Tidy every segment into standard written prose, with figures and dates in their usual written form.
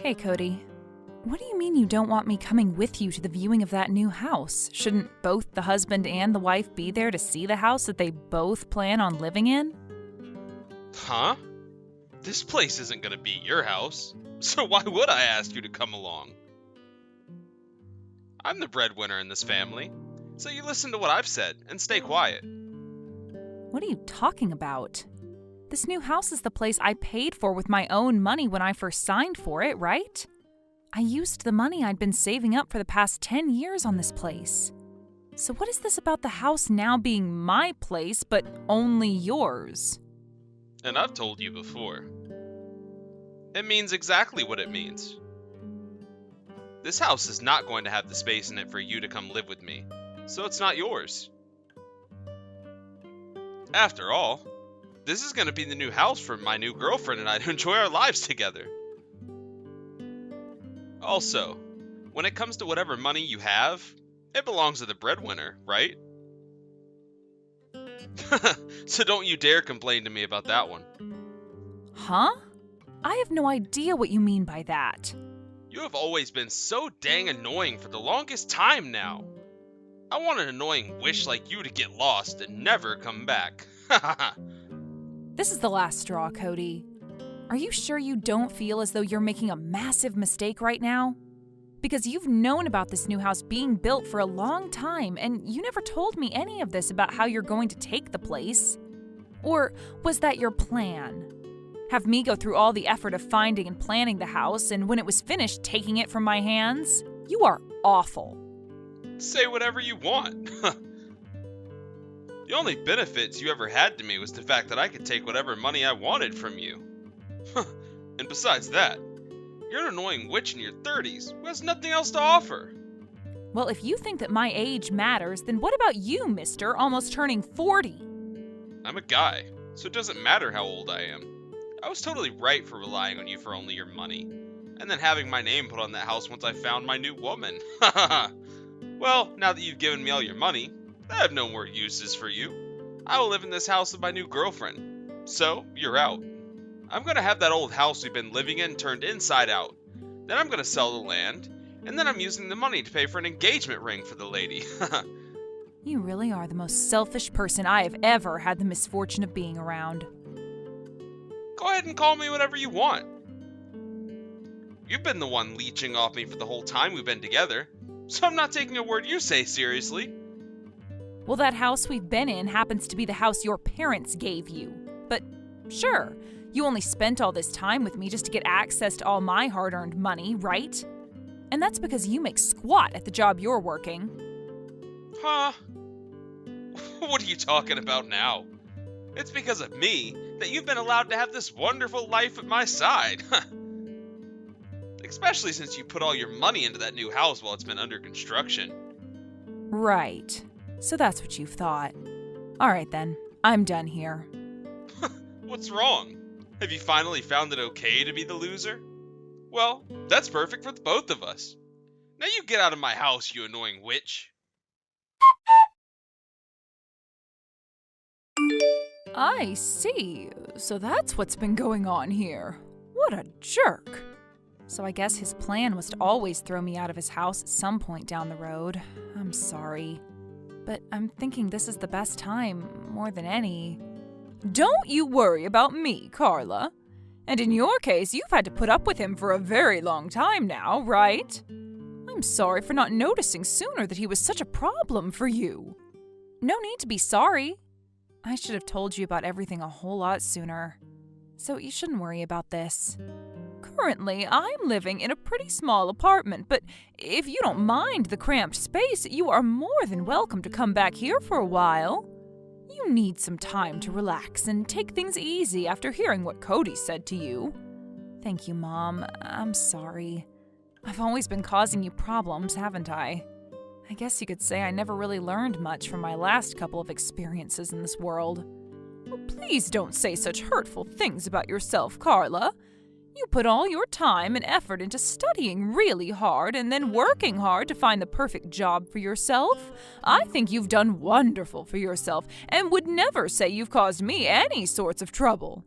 Hey, Cody. What do you mean you don't want me coming with you to the viewing of that new house? Shouldn't both the husband and the wife be there to see the house that they both plan on living in? Huh? This place isn't gonna be your house, so why would I ask you to come along? I'm the breadwinner in this family, so you listen to what I've said and stay quiet. What are you talking about? This new house is the place I paid for with my own money when I first signed for it, right? I used the money I'd been saving up for the past 10 years on this place. So what is this about the house now being my place, but only yours? And I've told you before. It means exactly what it means. This house is not going to have the space in it for you to come live with me, so it's not yours. After all, this is going to be the new house for my new girlfriend and I to enjoy our lives together. Also, when it comes to whatever money you have, it belongs to the breadwinner, right? So don't you dare complain to me about that one. Huh? I have no idea what you mean by that. You have always been so dang annoying for the longest time now. I want an annoying wish like you to get lost and never come back. This is the last straw, Cody. Are you sure you don't feel as though you're making a massive mistake right now? Because you've known about this new house being built for a long time, and you never told me any of this about how you're going to take the place. Or was that your plan? Have me go through all the effort of finding and planning the house, and when it was finished, taking it from my hands? You are awful. Say whatever you want. The only benefits you ever had to me was the fact that I could take whatever money I wanted from you. And besides that, you're an annoying witch in your 30s who has nothing else to offer. Well, if you think that my age matters, then what about you, mister, almost turning 40? I'm a guy, so it doesn't matter how old I am. I was totally right for relying on you for only your money, and then having my name put on that house once I found my new woman. Well, now that you've given me all your money, I have no more uses for you. I will live in this house with my new girlfriend, so you're out. I'm gonna have that old house we've been living in turned inside out. Then I'm gonna sell the land, and then I'm using the money to pay for an engagement ring for the lady. You really are the most selfish person I have ever had the misfortune of being around. Go ahead and call me whatever you want. You've been the one leeching off me for the whole time we've been together, so I'm not taking a word you say seriously. Well, that house we've been in happens to be the house your parents gave you. But sure, you only spent all this time with me just to get access to all my hard-earned money, right? And that's because you make squat at the job you're working. Huh? What are you talking about now? It's because of me that you've been allowed to have this wonderful life at my side. Especially since you put all your money into that new house while it's been under construction. Right. So that's what you've thought. All right then, I'm done here. What's wrong? Have you finally found it okay to be the loser? Well, that's perfect for the both of us. Now you get out of my house, you annoying witch. I see. So that's what's been going on here. What a jerk. So I guess his plan was to always throw me out of his house at some point down the road. I'm sorry. But I'm thinking this is the best time, more than any. Don't you worry about me, Carla. And in your case, you've had to put up with him for a very long time now, right? I'm sorry for not noticing sooner that he was such a problem for you. No need to be sorry. I should have told you about everything a whole lot sooner. So you shouldn't worry about this. Currently, I'm living in a pretty small apartment, but if you don't mind the cramped space, you are more than welcome to come back here for a while. You need some time to relax and take things easy after hearing what Cody said to you. Thank you, Mom. I'm sorry. I've always been causing you problems, haven't I? I guess you could say I never really learned much from my last couple of experiences in this world. Oh, please don't say such hurtful things about yourself, Carla. You put all your time and effort into studying really hard and then working hard to find the perfect job for yourself. I think you've done wonderful for yourself and would never say you've caused me any sorts of trouble.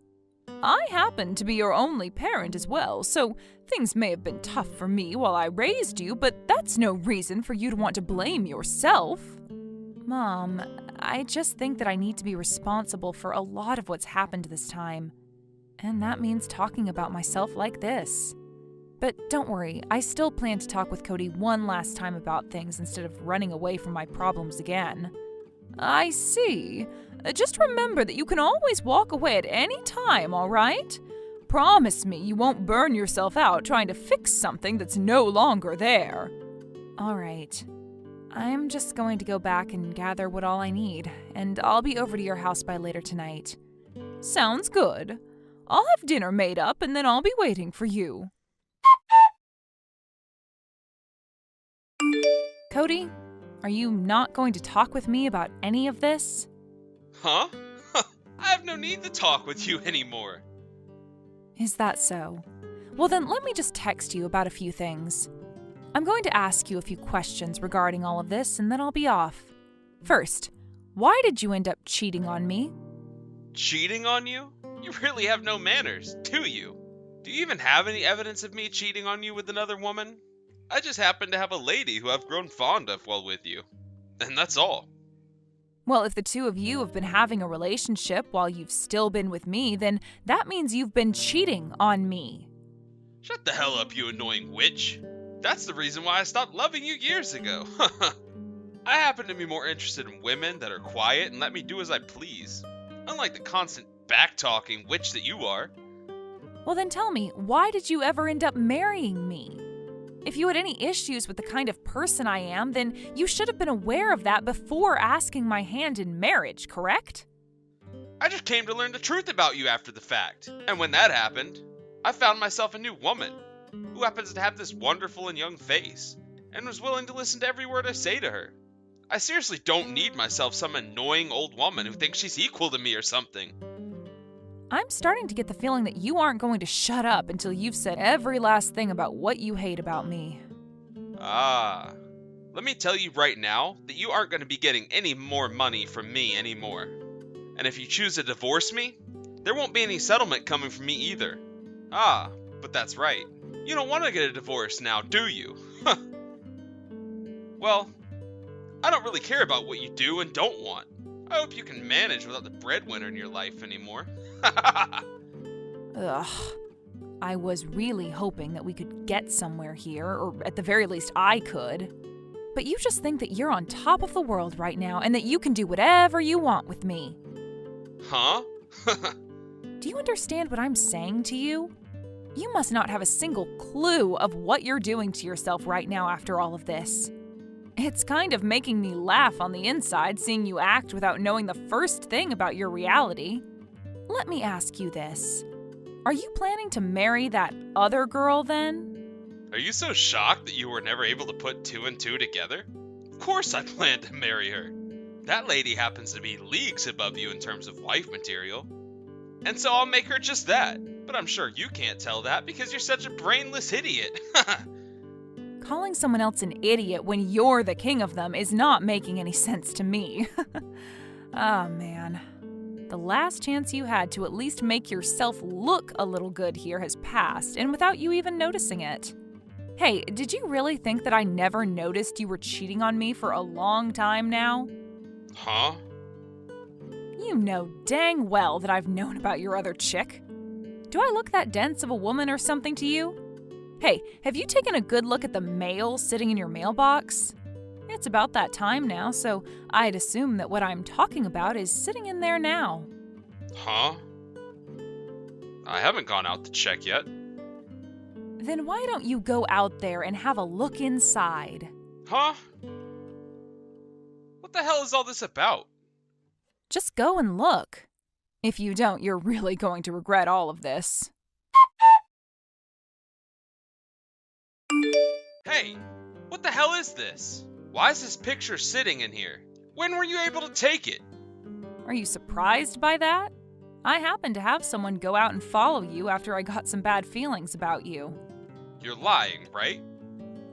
I happen to be your only parent as well, so things may have been tough for me while I raised you, but that's no reason for you to want to blame yourself. Mom, I just think that I need to be responsible for a lot of what's happened this time. And that means talking about myself like this. But don't worry, I still plan to talk with Cody one last time about things instead of running away from my problems again. I see. Just remember that you can always walk away at any time, all right? Promise me you won't burn yourself out trying to fix something that's no longer there. All right. I'm just going to go back and gather what all I need, and I'll be over to your house by later tonight. Sounds good. I'll have dinner made up, and then I'll be waiting for you. Cody, are you not going to talk with me about any of this? Huh? I have no need to talk with you anymore. Is that so? Well then, let me just text you about a few things. I'm going to ask you a few questions regarding all of this, and then I'll be off. First, why did you end up cheating on me? Cheating on you? You really have no manners, do you? Do you even have any evidence of me cheating on you with another woman? I just happen to have a lady who I've grown fond of while with you. And that's all. Well, if the two of you have been having a relationship while you've still been with me, then that means you've been cheating on me. Shut the hell up, you annoying witch. That's the reason why I stopped loving you years ago. I happen to be more interested in women that are quiet and let me do as I please. Unlike the constant back-talking witch that you are. Well then tell me, why did you ever end up marrying me? If you had any issues with the kind of person I am, then you should have been aware of that before asking my hand in marriage, correct? I just came to learn the truth about you after the fact. And when that happened, I found myself a new woman who happens to have this wonderful and young face and was willing to listen to every word I say to her. I seriously don't need myself some annoying old woman who thinks she's equal to me or something. I'm starting to get the feeling that you aren't going to shut up until you've said every last thing about what you hate about me. Let me tell you right now that you aren't going to be getting any more money from me anymore. And if you choose to divorce me, there won't be any settlement coming from me either. But that's right. You don't want to get a divorce now, do you? Well, I don't really care about what you do and don't want. I hope you can manage without the breadwinner in your life anymore. Ugh. I was really hoping that we could get somewhere here, or at the very least I could. But you just think that you're on top of the world right now and that you can do whatever you want with me. Huh? Do you understand what I'm saying to you? You must not have a single clue of what you're doing to yourself right now after all of this. It's kind of making me laugh on the inside seeing you act without knowing the first thing about your reality. Let me ask you this. Are you planning to marry that other girl then? Are you so shocked that you were never able to put two and two together? Of course I plan to marry her. That lady happens to be leagues above you in terms of wife material. And so I'll make her just that. But I'm sure you can't tell that because you're such a brainless idiot. Calling someone else an idiot when you're the king of them is not making any sense to me. Oh, man. The last chance you had to at least make yourself look a little good here has passed, and without you even noticing it. Hey, did you really think that I never noticed you were cheating on me for a long time now? Huh? You know dang well that I've known about your other chick. Do I look that dense of a woman or something to you? Hey, have you taken a good look at the mail sitting in your mailbox? It's about that time now, so I'd assume that what I'm talking about is sitting in there now. Huh? I haven't gone out to check yet. Then why don't you go out there and have a look inside? Huh? What the hell is all this about? Just go and look. If you don't, you're really going to regret all of this. Hey, what the hell is this? Why is this picture sitting in here? When were you able to take it? Are you surprised by that? I happened to have someone go out and follow you after I got some bad feelings about you. You're lying, right?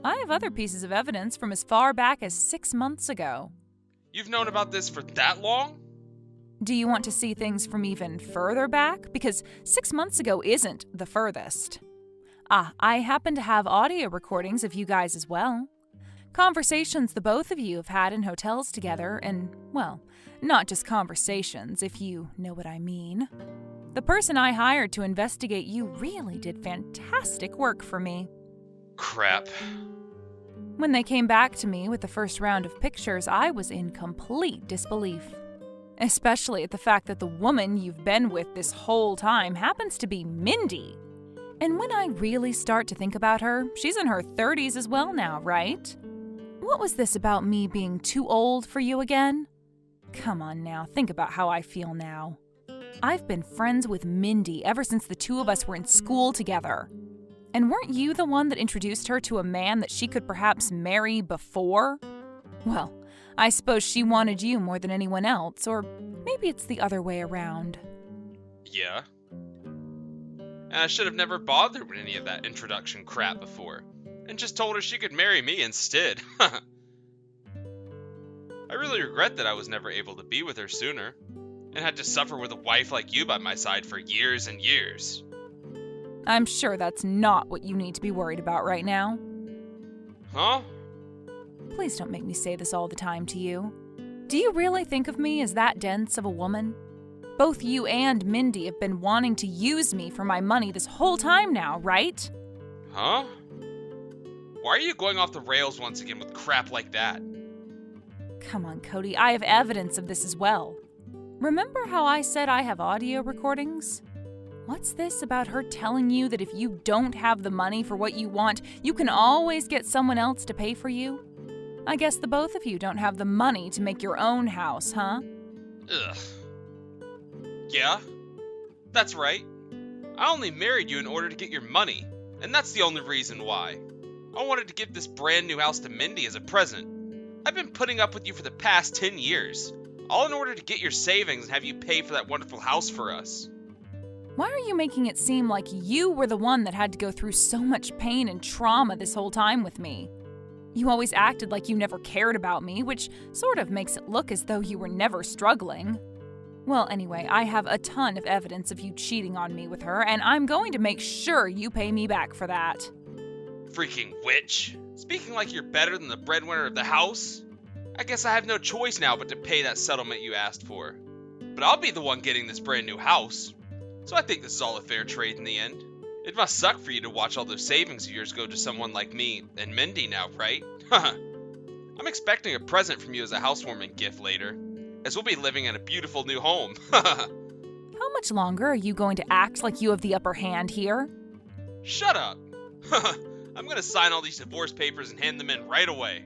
I have other pieces of evidence from as far back as 6 months ago. You've known about this for that long? Do you want to see things from even further back? Because 6 months ago isn't the furthest. I happen to have audio recordings of you guys as well. Conversations the both of you have had in hotels together, and, well, not just conversations, if you know what I mean. The person I hired to investigate you really did fantastic work for me. Crap. When they came back to me with the first round of pictures, I was in complete disbelief. Especially at the fact that the woman you've been with this whole time happens to be Mindy. And when I really start to think about her, she's in her 30s as well now, right? What was this about me being too old for you again? Come on now, think about how I feel now. I've been friends with Mindy ever since the two of us were in school together. And weren't you the one that introduced her to a man that she could perhaps marry before? Well, I suppose she wanted you more than anyone else, or maybe it's the other way around. Yeah. And I should have never bothered with any of that introduction crap before, and just told her she could marry me instead. I really regret that I was never able to be with her sooner, and had to suffer with a wife like you by my side for years and years. I'm sure that's not what you need to be worried about right now. Huh? Please don't make me say this all the time to you. Do you really think of me as that dense of a woman? Both you and Mindy have been wanting to use me for my money this whole time now, right? Huh? Why are you going off the rails once again with crap like that? Come on, Cody, I have evidence of this as well. Remember how I said I have audio recordings? What's this about her telling you that if you don't have the money for what you want, you can always get someone else to pay for you? I guess the both of you don't have the money to make your own house, huh? Ugh. Yeah, that's right. I only married you in order to get your money, and that's the only reason why. I wanted to give this brand new house to Mindy as a present. I've been putting up with you for the past 10 years, all in order to get your savings and have you pay for that wonderful house for us. Why are you making it seem like you were the one that had to go through so much pain and trauma this whole time with me? You always acted like you never cared about me, which sort of makes it look as though you were never struggling. Well, anyway, I have a ton of evidence of you cheating on me with her, and I'm going to make sure you pay me back for that. Freaking witch. Speaking like you're better than the breadwinner of the house? I guess I have no choice now but to pay that settlement you asked for. But I'll be the one getting this brand new house. So I think this is all a fair trade in the end. It must suck for you to watch all those savings of yours go to someone like me and Mindy now, right? I'm expecting a present from you as a housewarming gift later, as we'll be living in a beautiful new home. How much longer are you going to act like you have the upper hand here? Shut up. I'm gonna sign all these divorce papers and hand them in right away.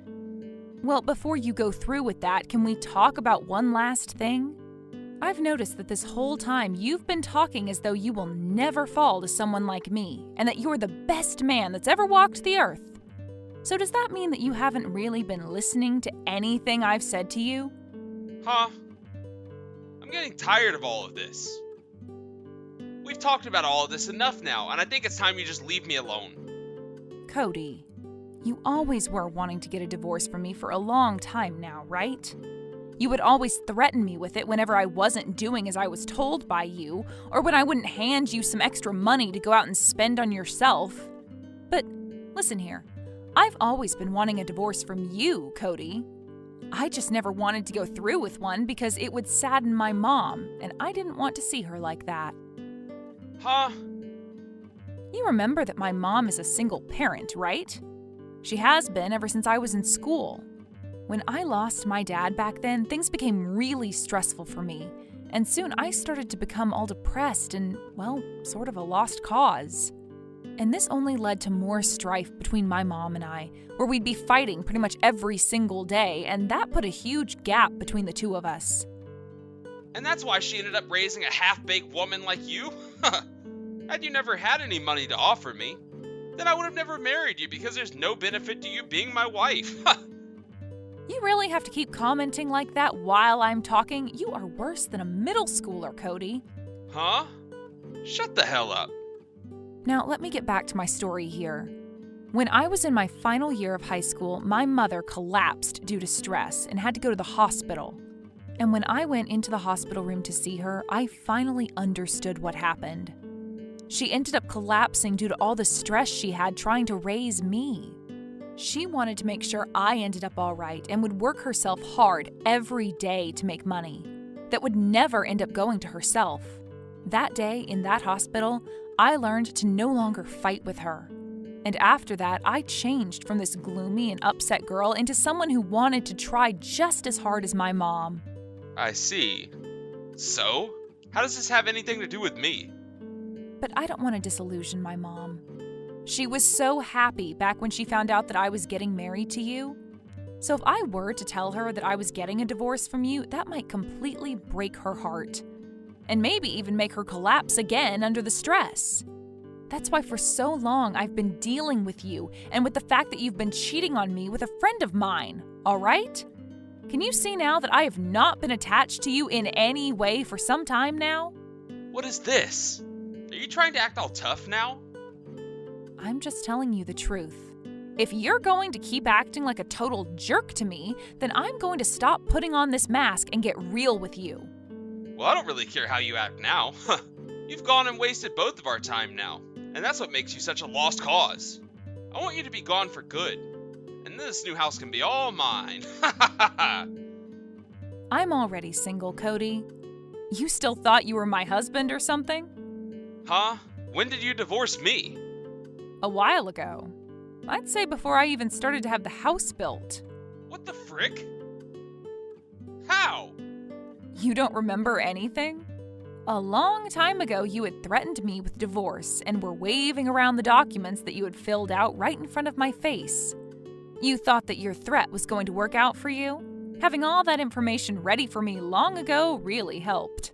Well, before you go through with that, can we talk about one last thing? I've noticed that this whole time you've been talking as though you will never fall to someone like me, and that you're the best man that's ever walked the earth. So does that mean that you haven't really been listening to anything I've said to you? Huh? I'm getting tired of all of this. We've talked about all of this enough now, and I think it's time you just leave me alone. Cody, you always were wanting to get a divorce from me for a long time now, right? You would always threaten me with it whenever I wasn't doing as I was told by you, or when I wouldn't hand you some extra money to go out and spend on yourself. But listen here, I've always been wanting a divorce from you, Cody. I just never wanted to go through with one because it would sadden my mom, and I didn't want to see her like that. Huh? You remember that my mom is a single parent, right? She has been ever since I was in school. When I lost my dad back then, things became really stressful for me, and soon I started to become all depressed and, well, sort of a lost cause. And this only led to more strife between my mom and I, where we'd be fighting pretty much every single day, and that put a huge gap between the two of us. And that's why she ended up raising a half-baked woman like you? Had you never had any money to offer me, then I would have never married you because there's no benefit to you being my wife. You really have to keep commenting like that while I'm talking? You are worse than a middle schooler, Cody. Huh? Shut the hell up. Now, let me get back to my story here. When I was in my final year of high school, my mother collapsed due to stress and had to go to the hospital. And when I went into the hospital room to see her, I finally understood what happened. She ended up collapsing due to all the stress she had trying to raise me. She wanted to make sure I ended up all right and would work herself hard every day to make money that would never end up going to herself. That day in that hospital, I learned to no longer fight with her. And after that, I changed from this gloomy and upset girl into someone who wanted to try just as hard as my mom. I see. So, how does this have anything to do with me? But I don't want to disillusion my mom. She was so happy back when she found out that I was getting married to you. So if I were to tell her that I was getting a divorce from you, that might completely break her heart. And maybe even make her collapse again under the stress. That's why for so long I've been dealing with you and with the fact that you've been cheating on me with a friend of mine, all right? Can you see now that I have not been attached to you in any way for some time now? What is this? Are you trying to act all tough now? I'm just telling you the truth. If you're going to keep acting like a total jerk to me, then I'm going to stop putting on this mask and get real with you. Well, I don't really care how you act now. You've gone and wasted both of our time now, and that's what makes you such a lost cause. I want you to be gone for good, and this new house can be all mine. I'm already single, Cody. You still thought you were my husband or something? Huh? When did you divorce me? A while ago. I'd say before I even started to have the house built. What the frick? How? You don't remember anything? A long time ago, you had threatened me with divorce and were waving around the documents that you had filled out right in front of my face. You thought that your threat was going to work out for you? Having all that information ready for me long ago really helped.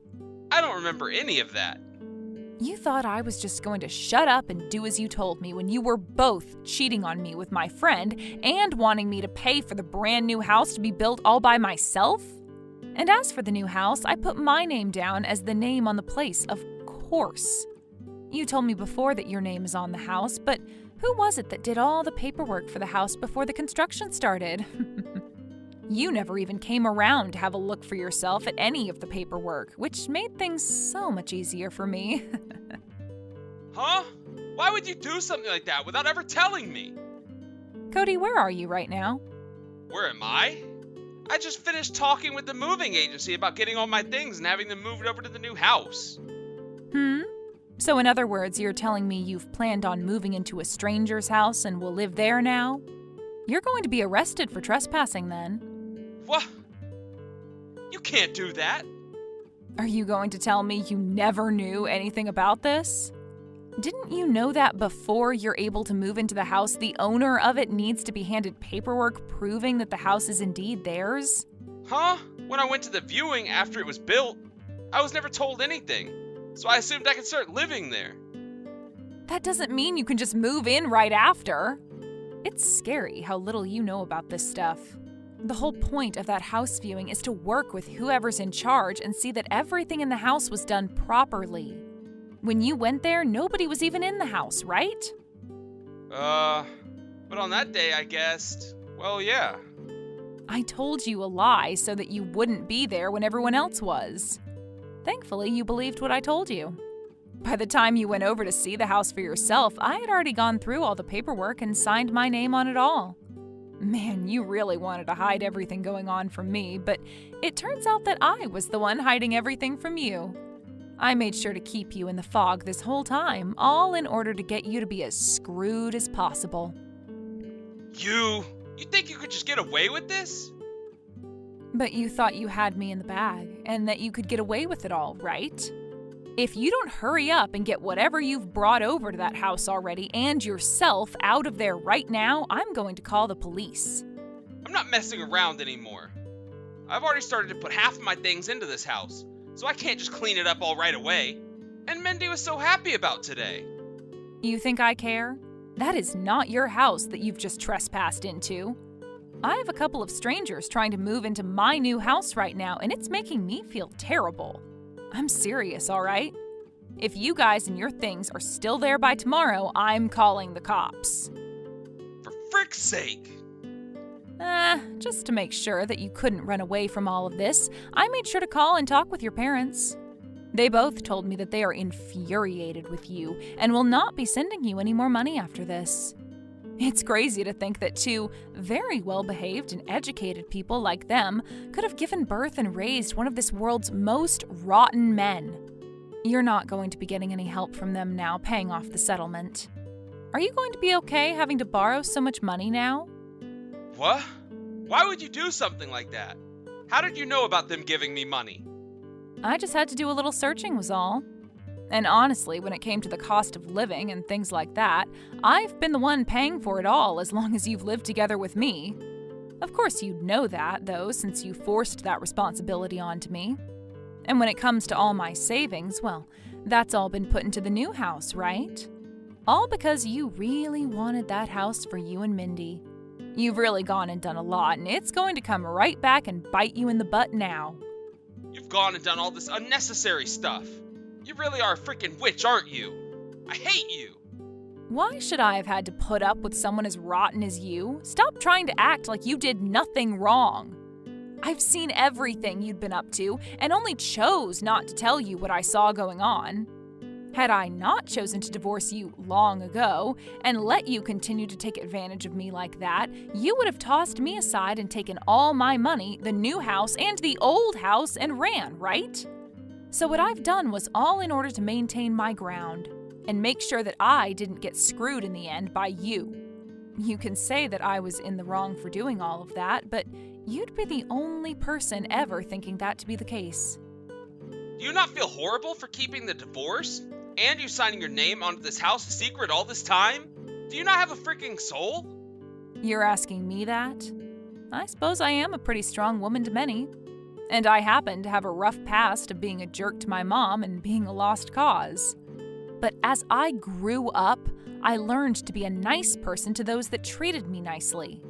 I don't remember any of that. You thought I was just going to shut up and do as you told me when you were both cheating on me with my friend and wanting me to pay for the brand new house to be built all by myself? And as for the new house, I put my name down as the name on the place, of course. You told me before that your name is on the house, but who was it that did all the paperwork for the house before the construction started? You never even came around to have a look for yourself at any of the paperwork, which made things so much easier for me. Huh? Why would you do something like that without ever telling me? Cody, where are you right now? Where am I? I just finished talking with the moving agency about getting all my things and having them moved over to the new house. So in other words, you're telling me you've planned on moving into a stranger's house and will live there now? You're going to be arrested for trespassing then. What? You can't do that. Are you going to tell me you never knew anything about this? Didn't you know that before you're able to move into the house, the owner of it needs to be handed paperwork proving that the house is indeed theirs? Huh? When I went to the viewing after it was built, I was never told anything, so I assumed I could start living there. That doesn't mean you can just move in right after. It's scary how little you know about this stuff. The whole point of that house viewing is to work with whoever's in charge and see that everything in the house was done properly. When you went there, nobody was even in the house, right? But on that day I guessed, well, yeah. I told you a lie so that you wouldn't be there when everyone else was. Thankfully, you believed what I told you. By the time you went over to see the house for yourself, I had already gone through all the paperwork and signed my name on it all. Man, you really wanted to hide everything going on from me, but it turns out that I was the one hiding everything from you. I made sure to keep you in the fog this whole time, all in order to get you to be as screwed as possible. You think you could just get away with this? But you thought you had me in the bag, and that you could get away with it all, right? If you don't hurry up and get whatever you've brought over to that house already and yourself out of there right now, I'm going to call the police. I'm not messing around anymore. I've already started to put half of my things into this house, so I can't just clean it up all right away. And Mindy was so happy about today. You think I care? That is not your house that you've just trespassed into. I have a couple of strangers trying to move into my new house right now, and it's making me feel terrible. I'm serious, all right? If you guys and your things are still there by tomorrow, I'm calling the cops. For frick's sake! Just to make sure that you couldn't run away from all of this, I made sure to call and talk with your parents. They both told me that they are infuriated with you and will not be sending you any more money after this. It's crazy to think that two very well-behaved and educated people like them could have given birth and raised one of this world's most rotten men. You're not going to be getting any help from them now paying off the settlement. Are you going to be okay having to borrow so much money now? What? Why would you do something like that? How did you know about them giving me money? I just had to do a little searching was all. And honestly, when it came to the cost of living and things like that, I've been the one paying for it all as long as you've lived together with me. Of course you'd know that, though, since you forced that responsibility onto me. And when it comes to all my savings, well, that's all been put into the new house, right? All because you really wanted that house for you and Mindy. You've really gone and done a lot, and it's going to come right back and bite you in the butt now. You've gone and done all this unnecessary stuff. You really are a freaking witch, aren't you? I hate you. Why should I have had to put up with someone as rotten as you? Stop trying to act like you did nothing wrong. I've seen everything you'd been up to and only chose not to tell you what I saw going on. Had I not chosen to divorce you long ago and let you continue to take advantage of me like that, you would have tossed me aside and taken all my money, the new house, and the old house and ran, right? So what I've done was all in order to maintain my ground and make sure that I didn't get screwed in the end by you. You can say that I was in the wrong for doing all of that, but you'd be the only person ever thinking that to be the case. Do you not feel horrible for keeping the divorce? And you signing your name onto this house secret all this time? Do you not have a freaking soul? You're asking me that? I suppose I am a pretty strong woman to many. And I happen to have a rough past of being a jerk to my mom and being a lost cause. But as I grew up, I learned to be a nice person to those that treated me nicely.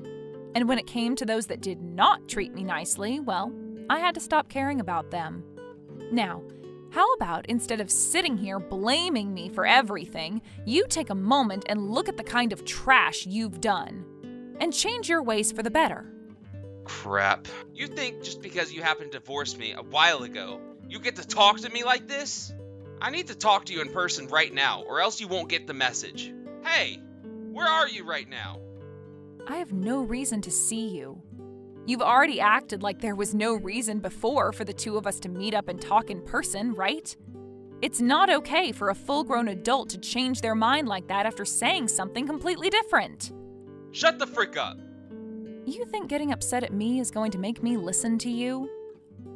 And when it came to those that did not treat me nicely, well, I had to stop caring about them. Now, how about instead of sitting here blaming me for everything, you take a moment and look at the kind of trash you've done and change your ways for the better. Crap. You think just because you happened to divorce me a while ago, you get to talk to me like this? I need to talk to you in person right now, or else you won't get the message. Hey, where are you right now? I have no reason to see you. You've already acted like there was no reason before for the two of us to meet up and talk in person, right? It's not okay for a full-grown adult to change their mind like that after saying something completely different. Shut the frick up. You think getting upset at me is going to make me listen to you?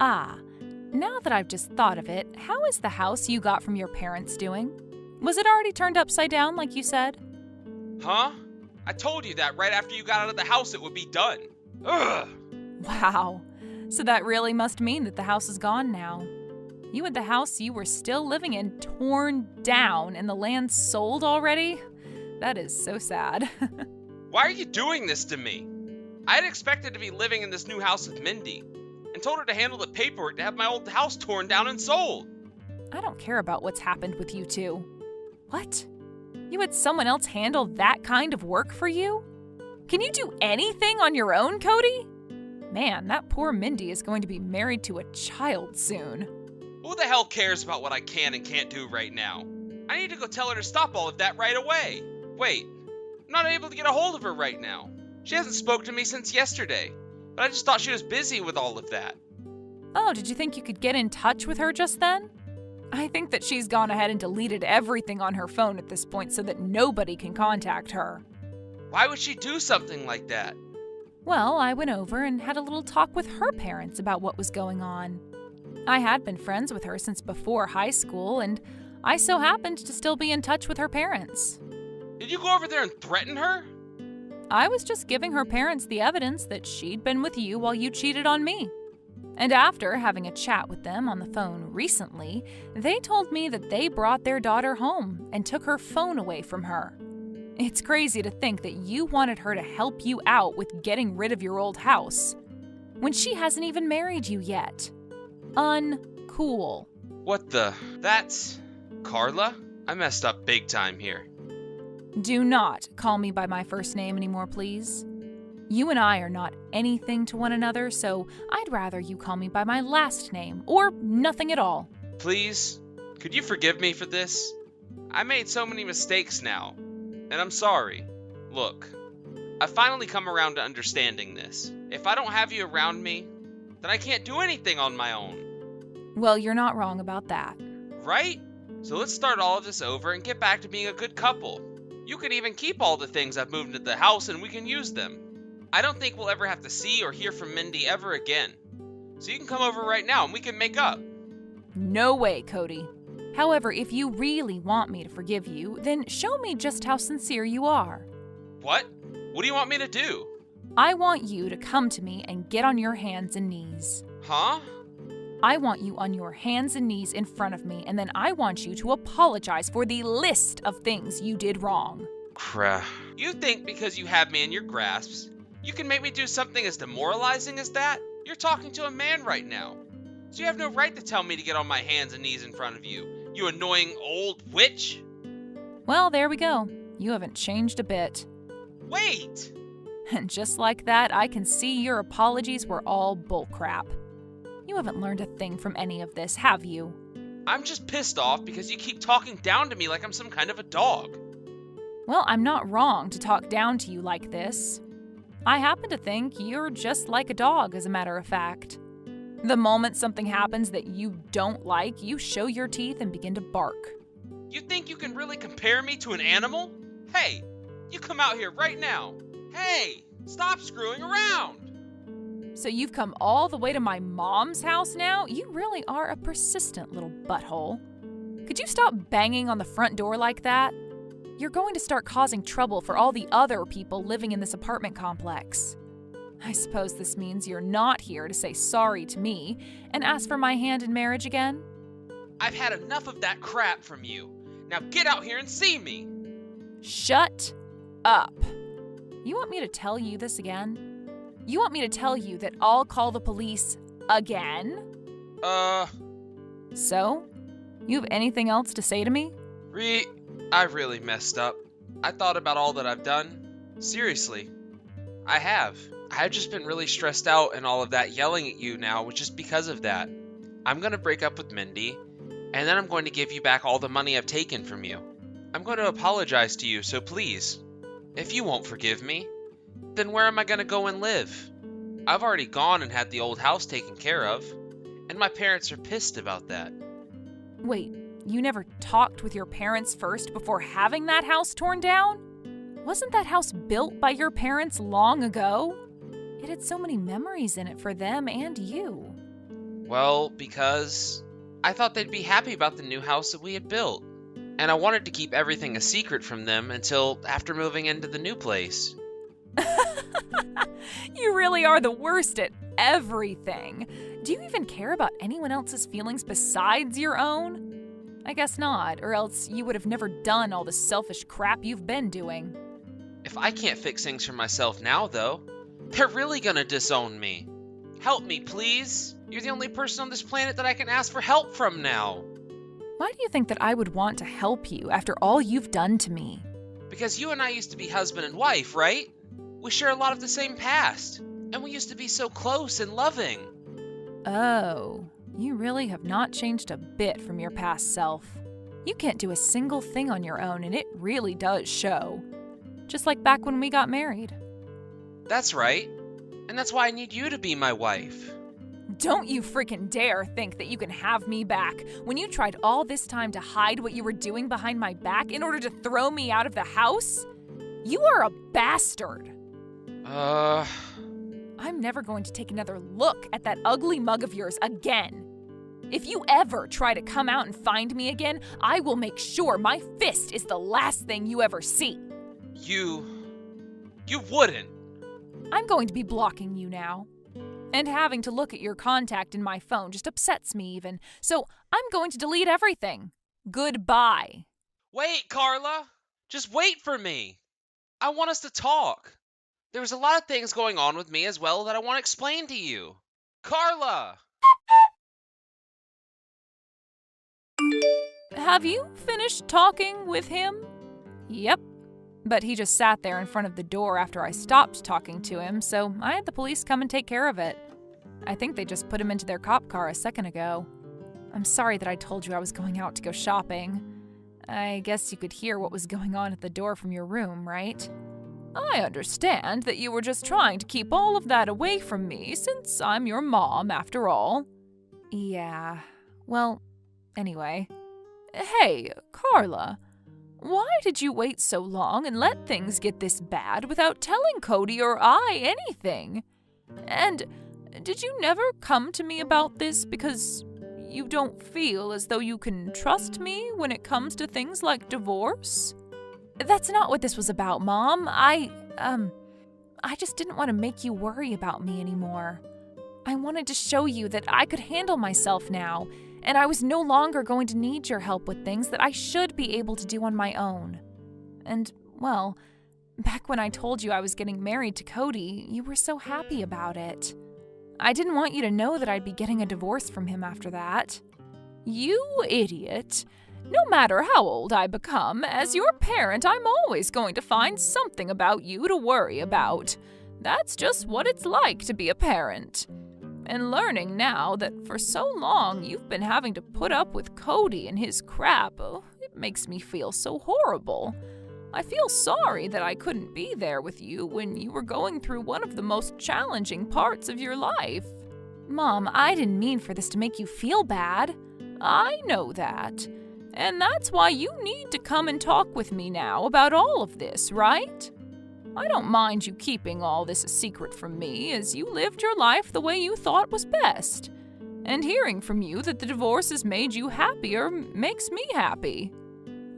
Now that I've just thought of it, how is the house you got from your parents doing? Was it already turned upside down like you said? Huh? I told you that right after you got out of the house it would be done. Ugh! Wow. So that really must mean that the house is gone now. You had the house you were still living in torn down and the land sold already? That is so sad. Why are you doing this to me? I had expected to be living in this new house with Mindy and told her to handle the paperwork to have my old house torn down and sold. I don't care about what's happened with you two. What? You had someone else handle that kind of work for you? Can you do anything on your own, Cody? Man, that poor Mindy is going to be married to a child soon. Who the hell cares about what I can and can't do right now? I need to go tell her to stop all of that right away. Wait, I'm not able to get a hold of her right now. She hasn't spoke to me since yesterday, but I just thought she was busy with all of that. Oh, did you think you could get in touch with her just then? I think that she's gone ahead and deleted everything on her phone at this point so that nobody can contact her. Why would she do something like that? Well, I went over and had a little talk with her parents about what was going on. I had been friends with her since before high school, and I so happened to still be in touch with her parents. Did you go over there and threaten her? I was just giving her parents the evidence that she'd been with you while you cheated on me. And after having a chat with them on the phone recently, they told me that they brought their daughter home and took her phone away from her. It's crazy to think that you wanted her to help you out with getting rid of your old house, when she hasn't even married you yet. Uncool. What the? That's... Carla? I messed up big time here. Do not call me by my first name anymore, please. You and I are not anything to one another, so I'd rather you call me by my last name, or nothing at all. Please, could you forgive me for this? I made so many mistakes now, and I'm sorry. Look, I've finally come around to understanding this. If I don't have you around me, then I can't do anything on my own. Well, you're not wrong about that. Right? So let's start all of this over and get back to being a good couple. You can even keep all the things I've moved into the house and we can use them. I don't think we'll ever have to see or hear from Mindy ever again. So you can come over right now and we can make up. No way, Cody. However, if you really want me to forgive you, then show me just how sincere you are. What? What do you want me to do? I want you to come to me and get on your hands and knees. Huh? I want you on your hands and knees in front of me, and then I want you to apologize for the list of things you did wrong. Crap. You think because you have me in your grasps, you can make me do something as demoralizing as that? You're talking to a man right now. So you have no right to tell me to get on my hands and knees in front of you, you annoying old witch. Well, there we go. You haven't changed a bit. Wait! And just like that, I can see your apologies were all bullcrap. You haven't learned a thing from any of this, have you? I'm just pissed off because you keep talking down to me like I'm some kind of a dog. Well, I'm not wrong to talk down to you like this. I happen to think you're just like a dog, as a matter of fact. The moment something happens that you don't like, you show your teeth and begin to bark. You think you can really compare me to an animal? Hey, you come out here right now. Hey, stop screwing around. So you've come all the way to my mom's house now? You really are a persistent little butthole. Could you stop banging on the front door like that? You're going to start causing trouble for all the other people living in this apartment complex. I suppose this means you're not here to say sorry to me and ask for my hand in marriage again? I've had enough of that crap from you. Now get out here and see me. Shut up. You want me to tell you this again? You want me to tell you that I'll call the police again? So? You have anything else to say to me? I really messed up. I thought about all that I've done. Seriously. I have. I've just been really stressed out and all of that yelling at you now, which is because of that. I'm going to break up with Mindy, and then I'm going to give you back all the money I've taken from you. I'm going to apologize to you, so please, if you won't forgive me, then where am I going to go and live? I've already gone and had the old house taken care of, and my parents are pissed about that. Wait, you never talked with your parents first before having that house torn down? Wasn't that house built by your parents long ago? It had so many memories in it for them and you. Well, because I thought they'd be happy about the new house that we had built, and I wanted to keep everything a secret from them until after moving into the new place. You really are the worst at everything. Do you even care about anyone else's feelings besides your own? I guess not, or else you would have never done all the selfish crap you've been doing. If I can't fix things for myself now, though, they're really gonna disown me. Help me, please. You're the only person on this planet that I can ask for help from now. Why do you think that I would want to help you after all you've done to me? Because you and I used to be husband and wife, right? We share a lot of the same past, and we used to be so close and loving. Oh, you really have not changed a bit from your past self. You can't do a single thing on your own, and it really does show. Just like back when we got married. That's right. And that's why I need you to be my wife. Don't you freaking dare think that you can have me back when you tried all this time to hide what you were doing behind my back in order to throw me out of the house? You are a bastard. I'm never going to take another look at that ugly mug of yours again. If you ever try to come out and find me again, I will make sure my fist is the last thing you ever see. You wouldn't. I'm going to be blocking you now. And having to look at your contact in my phone just upsets me even. So I'm going to delete everything. Goodbye. Wait, Carla. Just wait for me. I want us to talk. There was a lot of things going on with me as well that I want to explain to you. Carla! Have you finished talking with him? Yep. But he just sat there in front of the door after I stopped talking to him, so I had the police come and take care of it. I think they just put him into their cop car a second ago. I'm sorry that I told you I was going out to go shopping. I guess you could hear what was going on at the door from your room, right? I understand that you were just trying to keep all of that away from me since I'm your mom after all. Yeah, well, anyway. Hey, Carla, why did you wait so long and let things get this bad without telling Cody or I anything? And did you never come to me about this because you don't feel as though you can trust me when it comes to things like divorce? That's not what this was about, Mom. I just didn't want to make you worry about me anymore. I wanted to show you that I could handle myself now, and I was no longer going to need your help with things that I should be able to do on my own. And, well, back when I told you I was getting married to Cody, you were so happy about it. I didn't want you to know that I'd be getting a divorce from him after that. You idiot. No matter how old I become, as your parent, I'm always going to find something about you to worry about. That's just what it's like to be a parent. And learning now that for so long you've been having to put up with Cody and his crap, it makes me feel so horrible. I feel sorry that I couldn't be there with you when you were going through one of the most challenging parts of your life. Mom, I didn't mean for this to make you feel bad. I know that. And that's why you need to come and talk with me now about all of this, right? I don't mind you keeping all this a secret from me, as you lived your life the way you thought was best. And hearing from you that the divorce has made you happier makes me happy.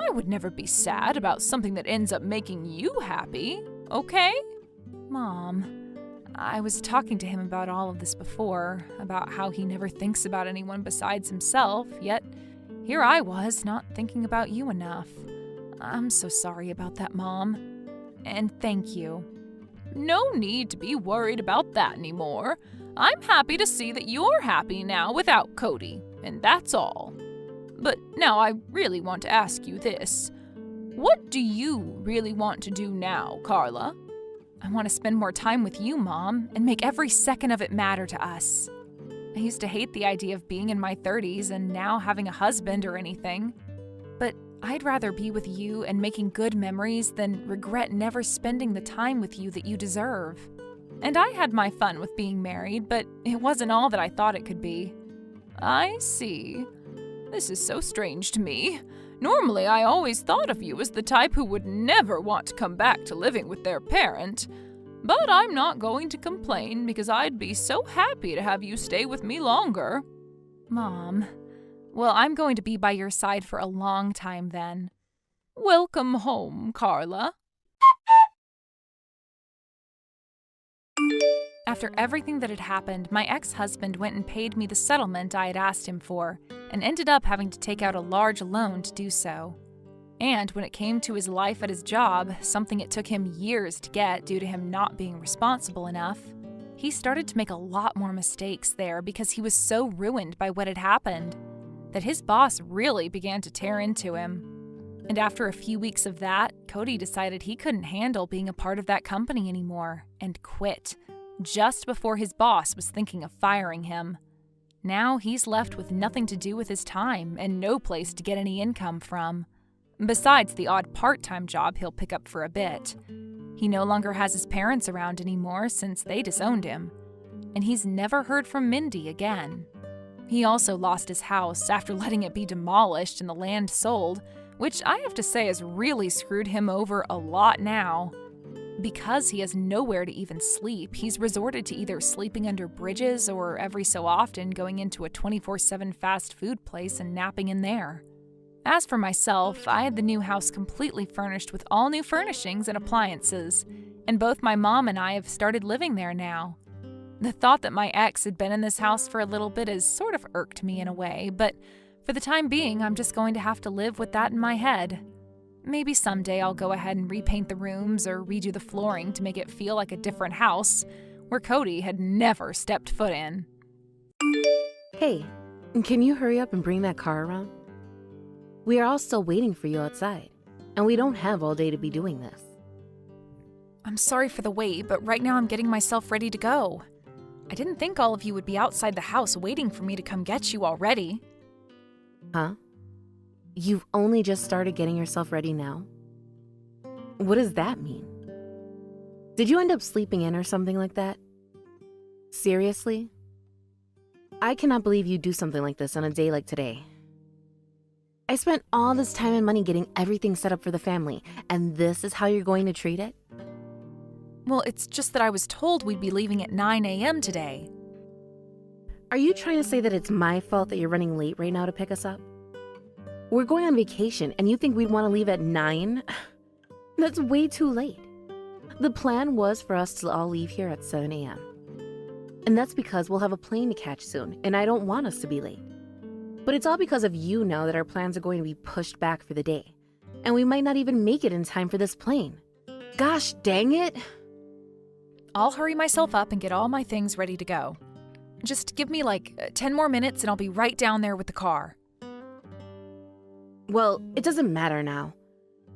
I would never be sad about something that ends up making you happy, okay? Mom, I was talking to him about all of this before, about how he never thinks about anyone besides himself, yet here I was, not thinking about you enough. I'm so sorry about that, Mom. And thank you. No need to be worried about that anymore. I'm happy to see that you're happy now without Cody, and that's all. But now I really want to ask you this. What do you really want to do now, Carla? I want to spend more time with you, Mom, and make every second of it matter to us. I used to hate the idea of being in my 30s and now having a husband or anything. But I'd rather be with you and making good memories than regret never spending the time with you that you deserve. And I had my fun with being married, but it wasn't all that I thought it could be. I see. This is so strange to me. Normally, I always thought of you as the type who would never want to come back to living with their parent. But I'm not going to complain because I'd be so happy to have you stay with me longer. Mom, well, I'm going to be by your side for a long time then. Welcome home, Carla. After everything that had happened, my ex-husband went and paid me the settlement I had asked him for, and ended up having to take out a large loan to do so. And when it came to his life at his job, something it took him years to get due to him not being responsible enough, he started to make a lot more mistakes there because he was so ruined by what had happened, that his boss really began to tear into him. And after a few weeks of that, Cody decided he couldn't handle being a part of that company anymore, and quit, just before his boss was thinking of firing him. Now he's left with nothing to do with his time and no place to get any income from. Besides the odd part-time job he'll pick up for a bit. He no longer has his parents around anymore since they disowned him. And he's never heard from Mindy again. He also lost his house after letting it be demolished and the land sold, which I have to say has really screwed him over a lot now. Because he has nowhere to even sleep, he's resorted to either sleeping under bridges or every so often going into a 24/7 fast food place and napping in there. As for myself, I had the new house completely furnished with all new furnishings and appliances, and both my mom and I have started living there now. The thought that my ex had been in this house for a little bit has sort of irked me in a way, but for the time being, I'm just going to have to live with that in my head. Maybe someday I'll go ahead and repaint the rooms or redo the flooring to make it feel like a different house, where Cody had never stepped foot in. Hey, can you hurry up and bring that car around? We are all still waiting for you outside, and we don't have all day to be doing this. I'm sorry for the wait, but right now I'm getting myself ready to go. I didn't think all of you would be outside the house waiting for me to come get you already. Huh? You've only just started getting yourself ready now? What does that mean? Did you end up sleeping in or something like that? Seriously? I cannot believe you do something like this on a day like today. I spent all this time and money getting everything set up for the family, and this is how you're going to treat it? Well, it's just that I was told we'd be leaving at 9 a.m. today. Are you trying to say that it's my fault that you're running late right now to pick us up? We're going on vacation, and you think we'd want to leave at 9? That's way too late. The plan was for us to all leave here at 7 a.m. And that's because we'll have a plane to catch soon, and I don't want us to be late. But it's all because of you now that our plans are going to be pushed back for the day. And we might not even make it in time for this plane. Gosh dang it! I'll hurry myself up and get all my things ready to go. Just give me like 10 more minutes and I'll be right down there with the car. Well, it doesn't matter now.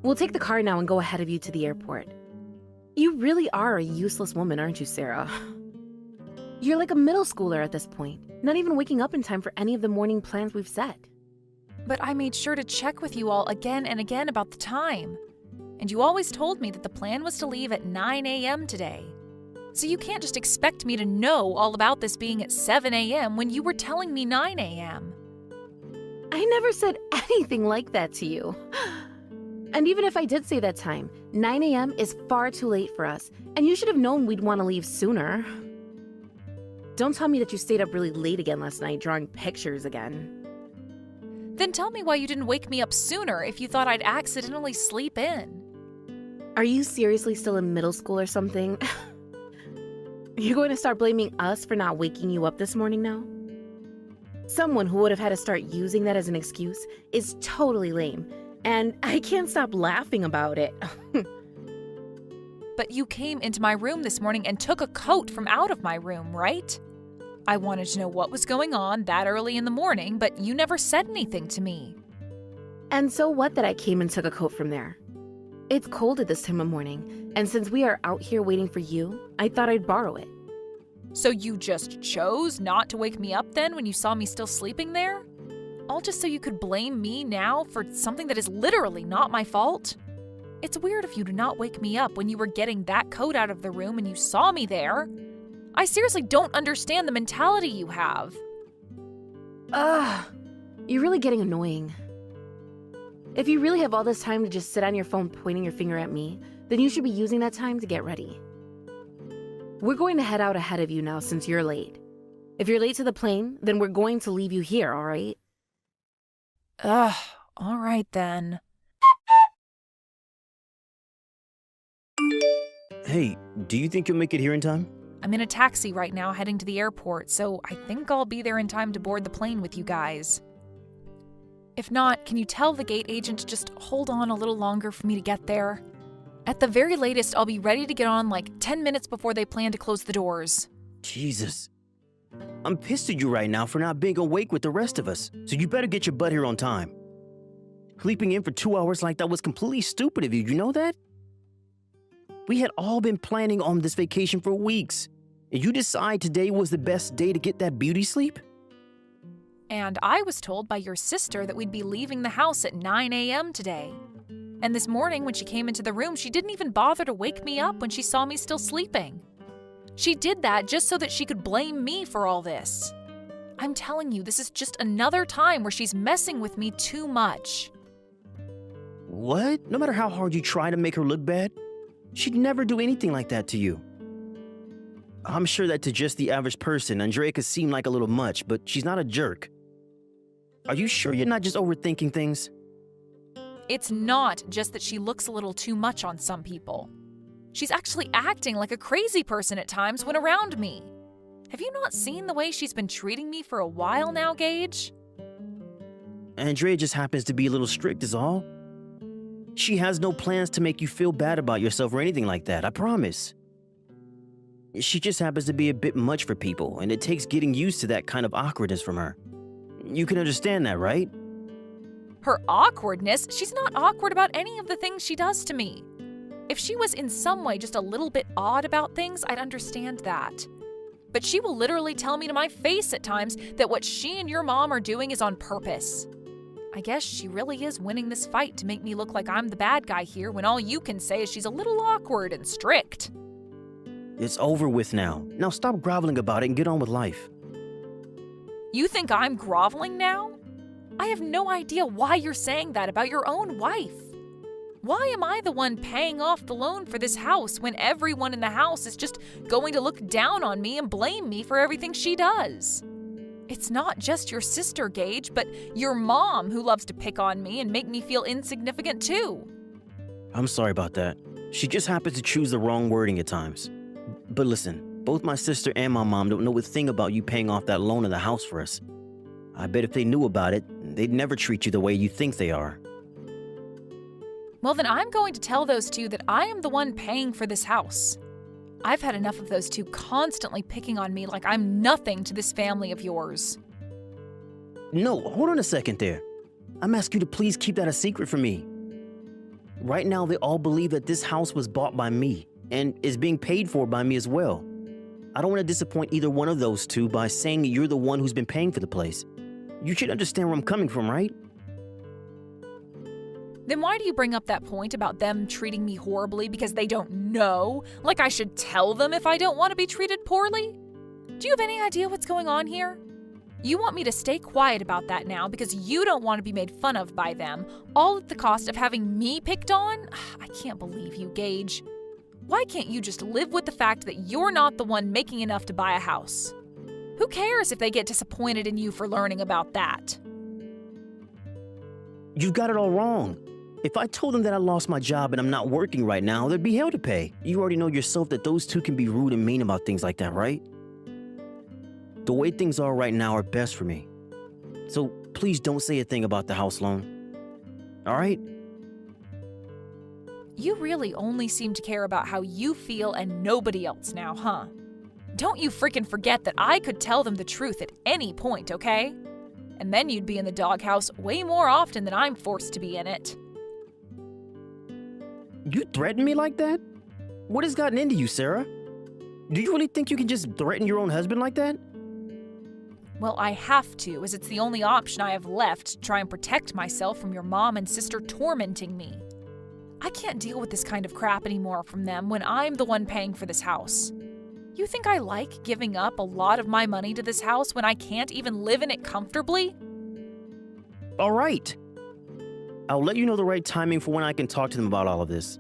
We'll take the car now and go ahead of you to the airport. You really are a useless woman, aren't you, Sarah? You're like a middle schooler at this point, not even waking up in time for any of the morning plans we've set. But I made sure to check with you all again and again about the time. And you always told me that the plan was to leave at 9 a.m. today. So you can't just expect me to know all about this being at 7 a.m. when you were telling me 9 a.m. I never said anything like that to you. And even if I did say that time, 9 a.m. is far too late for us, and you should have known we'd want to leave sooner. Don't tell me that you stayed up really late again last night drawing pictures again. Then tell me why you didn't wake me up sooner if you thought I'd accidentally sleep in. Are you seriously still in middle school or something? You're going to start blaming us for not waking you up this morning now? Someone who would have had to start using that as an excuse is totally lame, and I can't stop laughing about it. But you came into my room this morning and took a coat from out of my room, right? I wanted to know what was going on that early in the morning, but you never said anything to me. And so what that I came and took a coat from there? It's cold at this time of morning, and since we are out here waiting for you, I thought I'd borrow it. So you just chose not to wake me up then when you saw me still sleeping there? All just so you could blame me now for something that is literally not my fault? It's weird of you to not wake me up when you were getting that coat out of the room and you saw me there. I seriously don't understand the mentality you have. Ugh, you're really getting annoying. If you really have all this time to just sit on your phone pointing your finger at me, then you should be using that time to get ready. We're going to head out ahead of you now since you're late. If you're late to the plane, then we're going to leave you here, all right? Ugh, all right then. Hey, do you think you'll make it here in time? I'm in a taxi right now heading to the airport, so I think I'll be there in time to board the plane with you guys. If not, can you tell the gate agent to just hold on a little longer for me to get there? At the very latest, I'll be ready to get on like 10 minutes before they plan to close the doors. Jesus. I'm pissed at you right now for not being awake with the rest of us, so you better get your butt here on time. Sleeping in for 2 hours like that was completely stupid of you, you know that? We had all been planning on this vacation for weeks, and you decide today was the best day to get that beauty sleep? And I was told by your sister that we'd be leaving the house at 9 a.m. today. And this morning when she came into the room, she didn't even bother to wake me up when she saw me still sleeping. She did that just so that she could blame me for all this. I'm telling you, this is just another time where she's messing with me too much. What? No matter how hard you try to make her look bad, she'd never do anything like that to you. I'm sure that to just the average person, Andrea could seem like a little much, but she's not a jerk. Are you sure you're not just overthinking things? It's not just that she looks a little too much on some people. She's actually acting like a crazy person at times when around me. Have you not seen the way she's been treating me for a while now, Gage? Andrea just happens to be a little strict is all. She has no plans to make you feel bad about yourself or anything like that, I promise. She just happens to be a bit much for people, and it takes getting used to that kind of awkwardness from her. You can understand that, right? Her awkwardness? She's not awkward about any of the things she does to me. If she was in some way just a little bit odd about things, I'd understand that. But she will literally tell me to my face at times that what she and your mom are doing is on purpose. I guess she really is winning this fight to make me look like I'm the bad guy here when all you can say is she's a little awkward and strict. It's over with now. Now stop groveling about it and get on with life. You think I'm groveling now? I have no idea why you're saying that about your own wife. Why am I the one paying off the loan for this house when everyone in the house is just going to look down on me and blame me for everything she does? It's not just your sister, Gage, but your mom who loves to pick on me and make me feel insignificant too. I'm sorry about that. She just happens to choose the wrong wording at times. But listen, both my sister and my mom don't know a thing about you paying off that loan of the house for us. I bet if they knew about it, they'd never treat you the way you think they are. Well, then I'm going to tell those two that I am the one paying for this house. I've had enough of those two constantly picking on me like I'm nothing to this family of yours. No, hold on a second there. I'm asking you to please keep that a secret from me. Right now, they all believe that this house was bought by me and is being paid for by me as well. I don't want to disappoint either one of those two by saying that you're the one who's been paying for the place. You should understand where I'm coming from, right? Then why do you bring up that point about them treating me horribly because they don't know? Like I should tell them if I don't want to be treated poorly? Do you have any idea what's going on here? You want me to stay quiet about that now because you don't want to be made fun of by them, all at the cost of having me picked on? I can't believe you, Gage. Why can't you just live with the fact that you're not the one making enough to buy a house? Who cares if they get disappointed in you for learning about that? You've got it all wrong. If I told them that I lost my job and I'm not working right now, there'd be hell to pay. You already know yourself that those two can be rude and mean about things like that, right? The way things are right now are best for me. So please don't say a thing about the house loan. All right? You really only seem to care about how you feel and nobody else now, huh? Don't you freaking forget that I could tell them the truth at any point, okay? And then you'd be in the doghouse way more often than I'm forced to be in it. You threaten me like that? What has gotten into you, Sarah? Do you really think you can just threaten your own husband like that? Well, I have to, as it's the only option I have left to try and protect myself from your mom and sister tormenting me. I can't deal with this kind of crap anymore from them when I'm the one paying for this house. You think I like giving up a lot of my money to this house when I can't even live in it comfortably? All right. I'll let you know the right timing for when I can talk to them about all of this.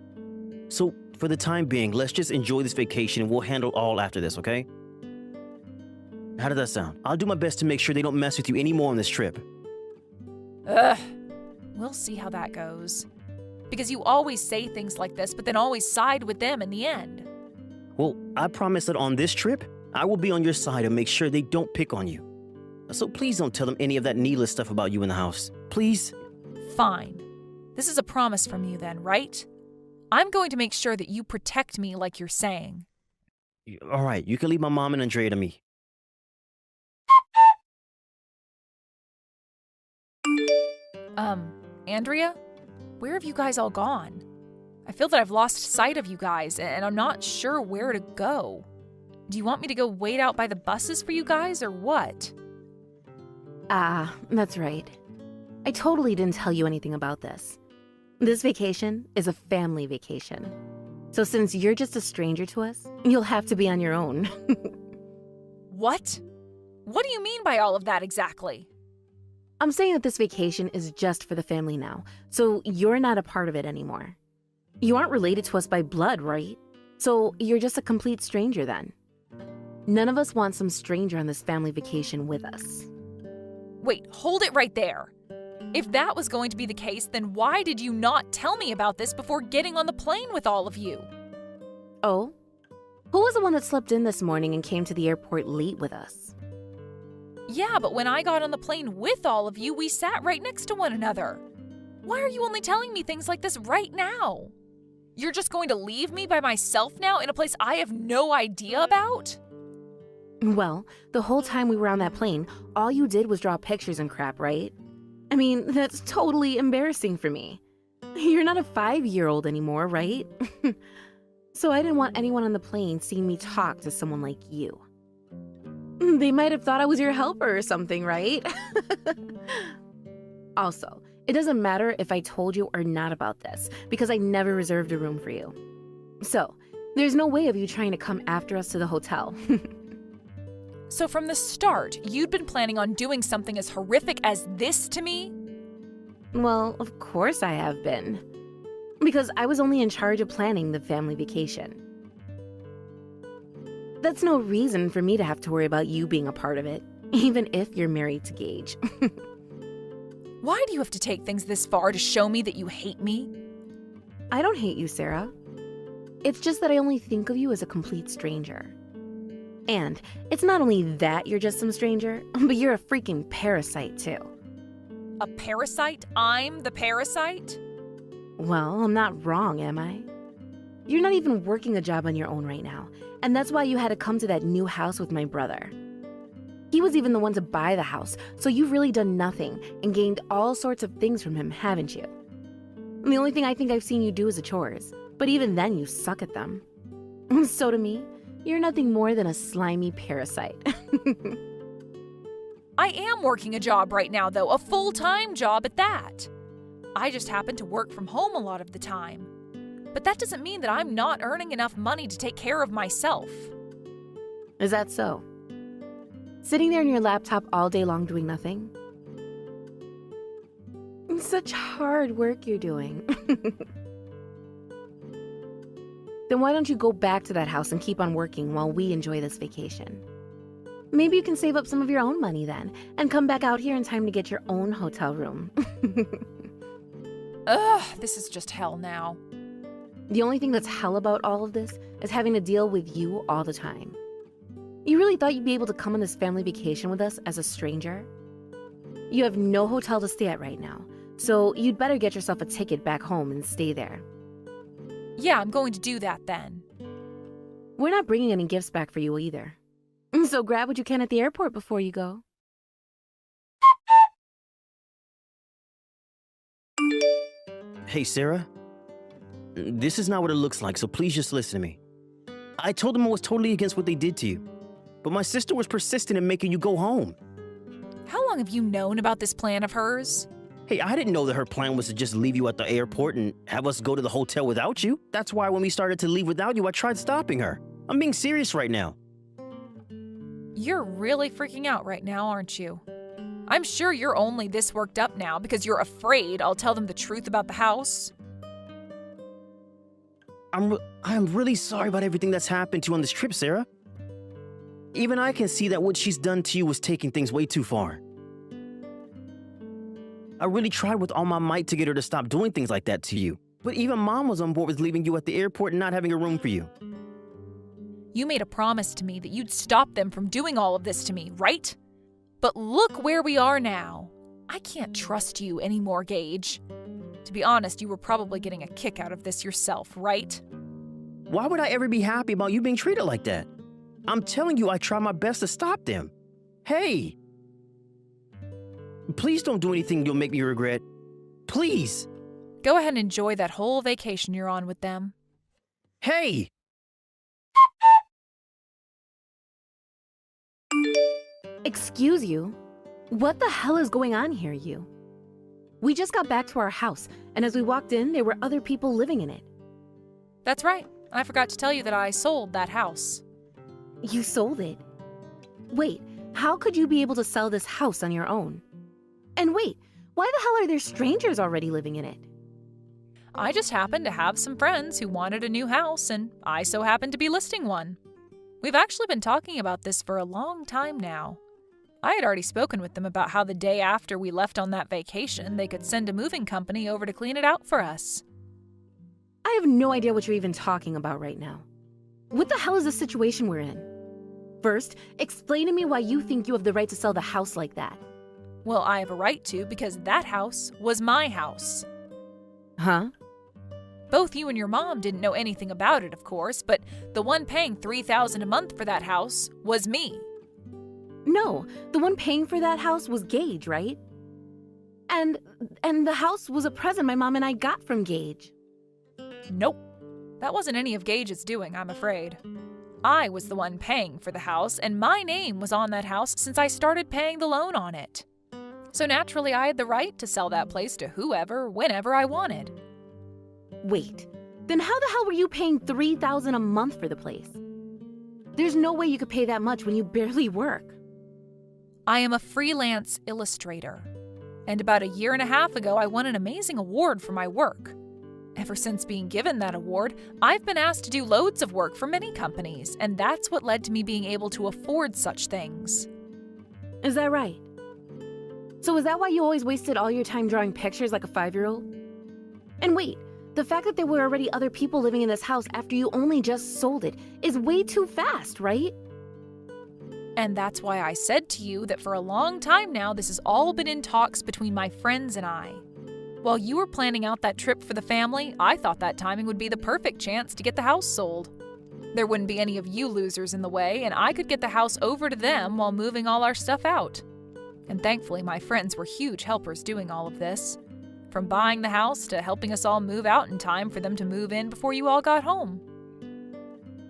So, for the time being, let's just enjoy this vacation and we'll handle all after this, okay? How does that sound? I'll do my best to make sure they don't mess with you anymore on this trip. Ugh. We'll see how that goes. Because you always say things like this, but then always side with them in the end. Well, I promise that on this trip, I will be on your side and make sure they don't pick on you. So please don't tell them any of that needless stuff about you in the house. Please? Fine. This is a promise from you then, right? I'm going to make sure that you protect me like you're saying. All right, you can leave my mom and Andrea to me. Andrea? Where have you guys all gone? I feel that I've lost sight of you guys, and I'm not sure where to go. Do you want me to go wait out by the buses for you guys, or what? That's right. I totally didn't tell you anything about this. This vacation is a family vacation. So since you're just a stranger to us, you'll have to be on your own. What? What do you mean by all of that exactly? I'm saying that this vacation is just for the family now, so you're not a part of it anymore. You aren't related to us by blood, right? So you're just a complete stranger then. None of us want some stranger on this family vacation with us. Wait, hold it right there. If that was going to be the case, then why did you not tell me about this before getting on the plane with all of you? Oh? Who was the one that slept in this morning and came to the airport late with us? Yeah, but when I got on the plane with all of you, we sat right next to one another. Why are you only telling me things like this right now? You're just going to leave me by myself now in a place I have no idea about? Well, the whole time we were on that plane, all you did was draw pictures and crap, right? I mean, that's totally embarrassing for me. You're not a 5-year-old anymore, right? So I didn't want anyone on the plane seeing me talk to someone like you. They might have thought I was your helper or something, right? Also, it doesn't matter if I told you or not about this, because I never reserved a room for you. So, there's no way of you trying to come after us to the hotel. So from the start, you'd been planning on doing something as horrific as this to me? Well, of course I have been. Because I was only in charge of planning the family vacation. That's no reason for me to have to worry about you being a part of it, even if you're married to Gage. Why do you have to take things this far to show me that you hate me? I don't hate you, Sarah. It's just that I only think of you as a complete stranger. And it's not only that you're just some stranger, but you're a freaking parasite too. A parasite? I'm the parasite? Well, I'm not wrong, am I? You're not even working a job on your own right now, and that's why you had to come to that new house with my brother. He was even the one to buy the house, so you've really done nothing and gained all sorts of things from him, haven't you? The only thing I think I've seen you do is the chores, but even then you suck at them. So to me, you're nothing more than a slimy parasite. I am working a job right now, though, a full-time job at that. I just happen to work from home a lot of the time. But that doesn't mean that I'm not earning enough money to take care of myself. Is that so? Sitting there on your laptop all day long doing nothing? Such hard work you're doing. Then why don't you go back to that house and keep on working while we enjoy this vacation? Maybe you can save up some of your own money then, and come back out here in time to get your own hotel room. Ugh, this is just hell now. The only thing that's hell about all of this is having to deal with you all the time. You really thought you'd be able to come on this family vacation with us as a stranger? You have no hotel to stay at right now, so you'd better get yourself a ticket back home and stay there. Yeah, I'm going to do that then. We're not bringing any gifts back for you either. So grab what you can at the airport before you go. Hey, Sarah. This is not what it looks like, so please just listen to me. I told them I was totally against what they did to you, but my sister was persistent in making you go home. How long have you known about this plan of hers? Hey, I didn't know that her plan was to just leave you at the airport and have us go to the hotel without you. That's why when we started to leave without you, I tried stopping her. I'm being serious right now. You're really freaking out right now, aren't you? I'm sure you're only this worked up now because you're afraid I'll tell them the truth about the house. I'm really sorry about everything that's happened to you on this trip, Sarah. Even I can see that what she's done to you was taking things way too far. I really tried with all my might to get her to stop doing things like that to you. But even Mom was on board with leaving you at the airport and not having a room for you. You made a promise to me that you'd stop them from doing all of this to me, right? But look where we are now. I can't trust you anymore, Gage. To be honest, you were probably getting a kick out of this yourself, right? Why would I ever be happy about you being treated like that? I'm telling you, I tried my best to stop them. Hey! Please don't do anything you'll make me regret. Please! Go ahead and enjoy that whole vacation you're on with them. Hey! Excuse you? What the hell is going on here, you? We just got back to our house, and as we walked in, there were other people living in it. That's right. I forgot to tell you that I sold that house. You sold it? Wait, how could you be able to sell this house on your own? And wait, why the hell are there strangers already living in it? I just happened to have some friends who wanted a new house, and I so happened to be listing one. We've actually been talking about this for a long time now. I had already spoken with them about how the day after we left on that vacation, they could send a moving company over to clean it out for us. I have no idea what you're even talking about right now. What the hell is the situation we're in? First, explain to me why you think you have the right to sell the house like that. Well, I have a right to because that house was my house. Huh? Both you and your mom didn't know anything about it, of course, but the one paying $3,000 a month for that house was me. No, the one paying for that house was Gage, right? And the house was a present my mom and I got from Gage. Nope. That wasn't any of Gage's doing, I'm afraid. I was the one paying for the house, and my name was on that house since I started paying the loan on it. So naturally, I had the right to sell that place to whoever, whenever I wanted. Wait, then how the hell were you paying $3,000 a month for the place? There's no way you could pay that much when you barely work. I am a freelance illustrator. And about a year and a half ago, I won an amazing award for my work. Ever since being given that award, I've been asked to do loads of work for many companies, and that's what led to me being able to afford such things. Is that right? So is that why you always wasted all your time drawing pictures like a 5-year-old? And wait, the fact that there were already other people living in this house after you only just sold it is way too fast, right? And that's why I said to you that for a long time now, this has all been in talks between my friends and I. While you were planning out that trip for the family, I thought that timing would be the perfect chance to get the house sold. There wouldn't be any of you losers in the way, and I could get the house over to them while moving all our stuff out. And thankfully, my friends were huge helpers doing all of this. From buying the house to helping us all move out in time for them to move in before you all got home.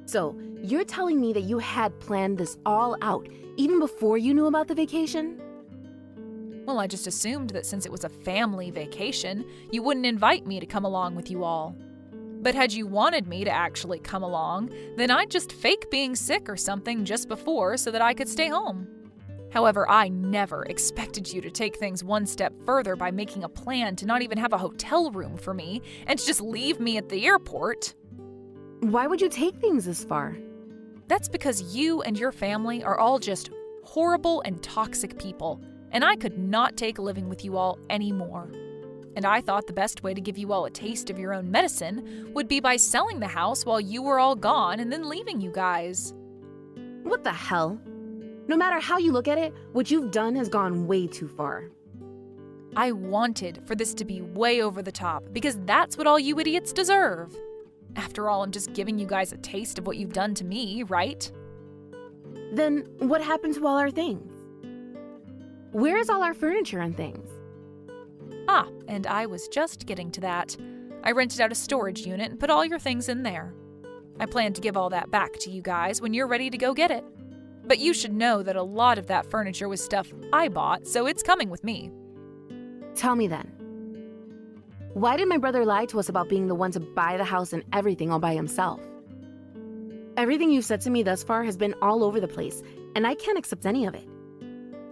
So, you're telling me that you had planned this all out even before you knew about the vacation? Well, I just assumed that since it was a family vacation, you wouldn't invite me to come along with you all. But had you wanted me to actually come along, then I'd just fake being sick or something just before so that I could stay home. However, I never expected you to take things one step further by making a plan to not even have a hotel room for me and to just leave me at the airport. Why would you take things this far? That's because you and your family are all just horrible and toxic people, and I could not take living with you all anymore. And I thought the best way to give you all a taste of your own medicine would be by selling the house while you were all gone and then leaving you guys. What the hell? No matter how you look at it, what you've done has gone way too far. I wanted for this to be way over the top because that's what all you idiots deserve. After all, I'm just giving you guys a taste of what you've done to me, right? Then what happened to all our things? Where is all our furniture and things? Ah, and I was just getting to that. I rented out a storage unit and put all your things in there. I plan to give all that back to you guys when you're ready to go get it. But you should know that a lot of that furniture was stuff I bought, so it's coming with me. Tell me then. Why did my brother lie to us about being the one to buy the house and everything all by himself? Everything you've said to me thus far has been all over the place, and I can't accept any of it.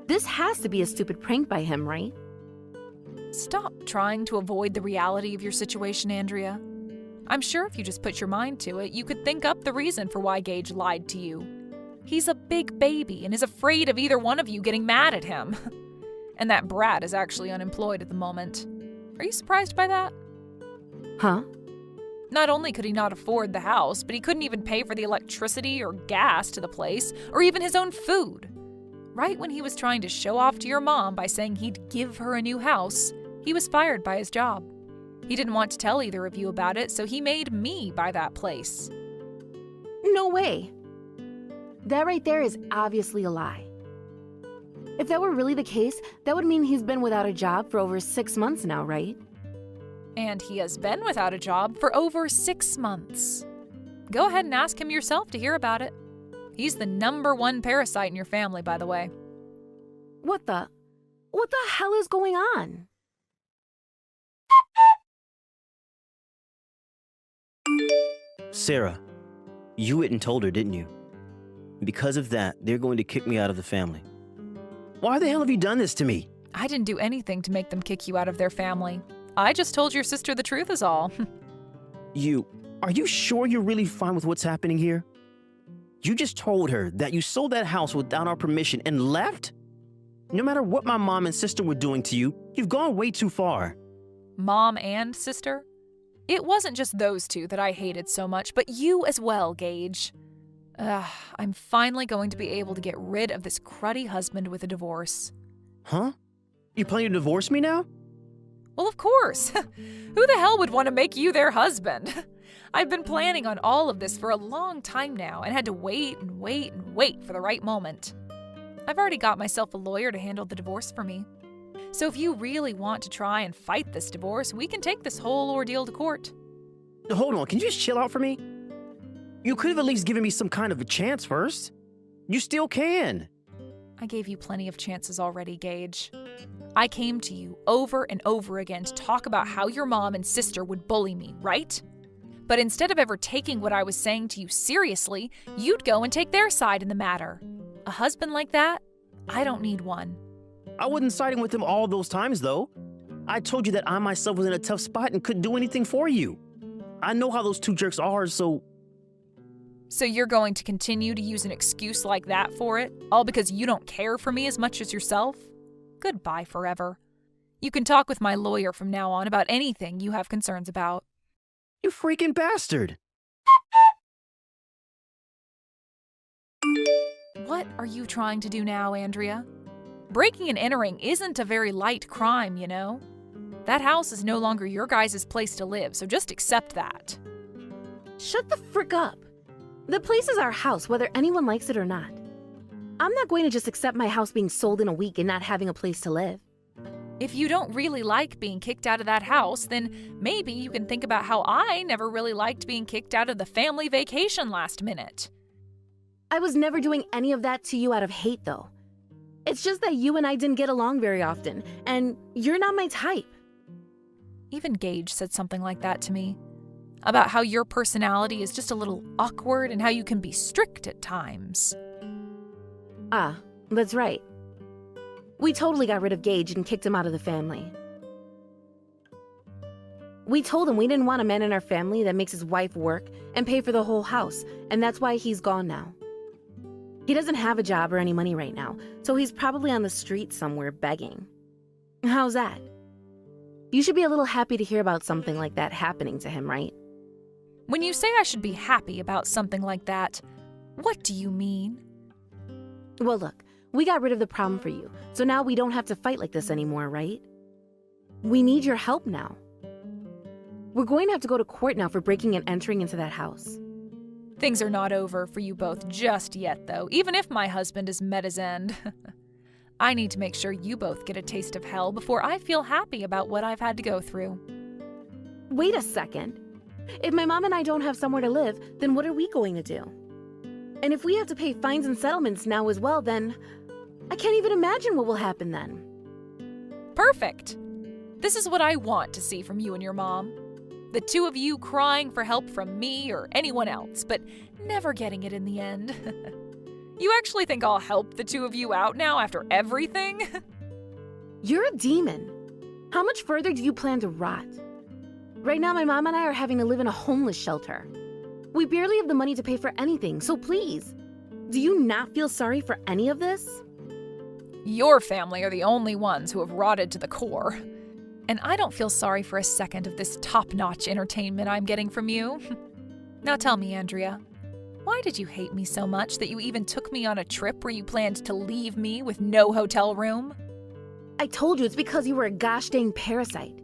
This has to be a stupid prank by him, right? Stop trying to avoid the reality of your situation, Andrea. I'm sure if you just put your mind to it, you could think up the reason for why Gage lied to you. He's a big baby and is afraid of either one of you getting mad at him. And that brat is actually unemployed at the moment. Are you surprised by that? Huh? Not only could he not afford the house, but he couldn't even pay for the electricity or gas to the place, or even his own food. Right when he was trying to show off to your mom by saying he'd give her a new house, he was fired by his job. He didn't want to tell either of you about it, so he made me buy that place. No way. That right there is obviously a lie. If that were really the case, that would mean he's been without a job for over 6 months now, right? And he has been without a job for over 6 months. Go ahead and ask him yourself to hear about it. He's the #1 parasite in your family, by the way. What the hell is going on? Sarah, you went and told her, didn't you? Because of that, they're going to kick me out of the family. Why the hell have you done this to me? I didn't do anything to make them kick you out of their family. I just told your sister the truth is all. Are you sure you're really fine with what's happening here? You just told her that you sold that house without our permission and left? No matter what my mom and sister were doing to you, you've gone way too far. Mom and sister? It wasn't just those two that I hated so much, but you as well, Gage. I'm finally going to be able to get rid of this cruddy husband with a divorce. Huh? You planning to divorce me now? Well, of course. Who the hell would want to make you their husband? I've been planning on all of this for a long time now and had to wait and wait and wait for the right moment. I've already got myself a lawyer to handle the divorce for me. So if you really want to try and fight this divorce, we can take this whole ordeal to court. Hold on, can you just chill out for me? You could have at least given me some kind of a chance first. You still can. I gave you plenty of chances already, Gage. I came to you over and over again to talk about how your mom and sister would bully me, right? But instead of ever taking what I was saying to you seriously, you'd go and take their side in the matter. A husband like that? I don't need one. I wasn't siding with him all those times, though. I told you that I myself was in a tough spot and couldn't do anything for you. I know how those two jerks are, so... So you're going to continue to use an excuse like that for it, all because you don't care for me as much as yourself? Goodbye forever. You can talk with my lawyer from now on about anything you have concerns about. You freaking bastard! What are you trying to do now, Andrea? Breaking and entering isn't a very light crime, you know? That house is no longer your guys' place to live, so just accept that. Shut the frick up. The place is our house, whether anyone likes it or not. I'm not going to just accept my house being sold in a week and not having a place to live. If you don't really like being kicked out of that house, then maybe you can think about how I never really liked being kicked out of the family vacation last minute. I was never doing any of that to you out of hate, though. It's just that you and I didn't get along very often, and you're not my type. Even Gage said something like that to me. About how your personality is just a little awkward and how you can be strict at times. Ah, that's right. We totally got rid of Gage and kicked him out of the family. We told him we didn't want a man in our family that makes his wife work and pay for the whole house, and that's why he's gone now. He doesn't have a job or any money right now, so he's probably on the street somewhere begging. How's that? You should be a little happy to hear about something like that happening to him, right? When you say I should be happy about something like that, what do you mean? Well, look, we got rid of the problem for you, so now we don't have to fight like this anymore, right? We need your help now. We're going to have to go to court now for breaking and entering into that house. Things are not over for you both just yet, though, even if my husband has met his end. I need to make sure you both get a taste of hell before I feel happy about what I've had to go through. Wait a second. If my mom and I don't have somewhere to live, then what are we going to do? And if we have to pay fines and settlements now as well, then I can't even imagine what will happen then. Perfect. This is what I want to see from you and your mom. The two of you crying for help from me or anyone else, but never getting it in the end. You actually think I'll help the two of you out now after everything? You're a demon. How much further do you plan to rot? Right now, my mom and I are having to live in a homeless shelter. We barely have the money to pay for anything, so please, do you not feel sorry for any of this? Your family are the only ones who have rotted to the core. And I don't feel sorry for a second of this top-notch entertainment I'm getting from you. Now tell me, Andrea, why did you hate me so much that you even took me on a trip where you planned to leave me with no hotel room? I told you it's because you were a gosh dang parasite.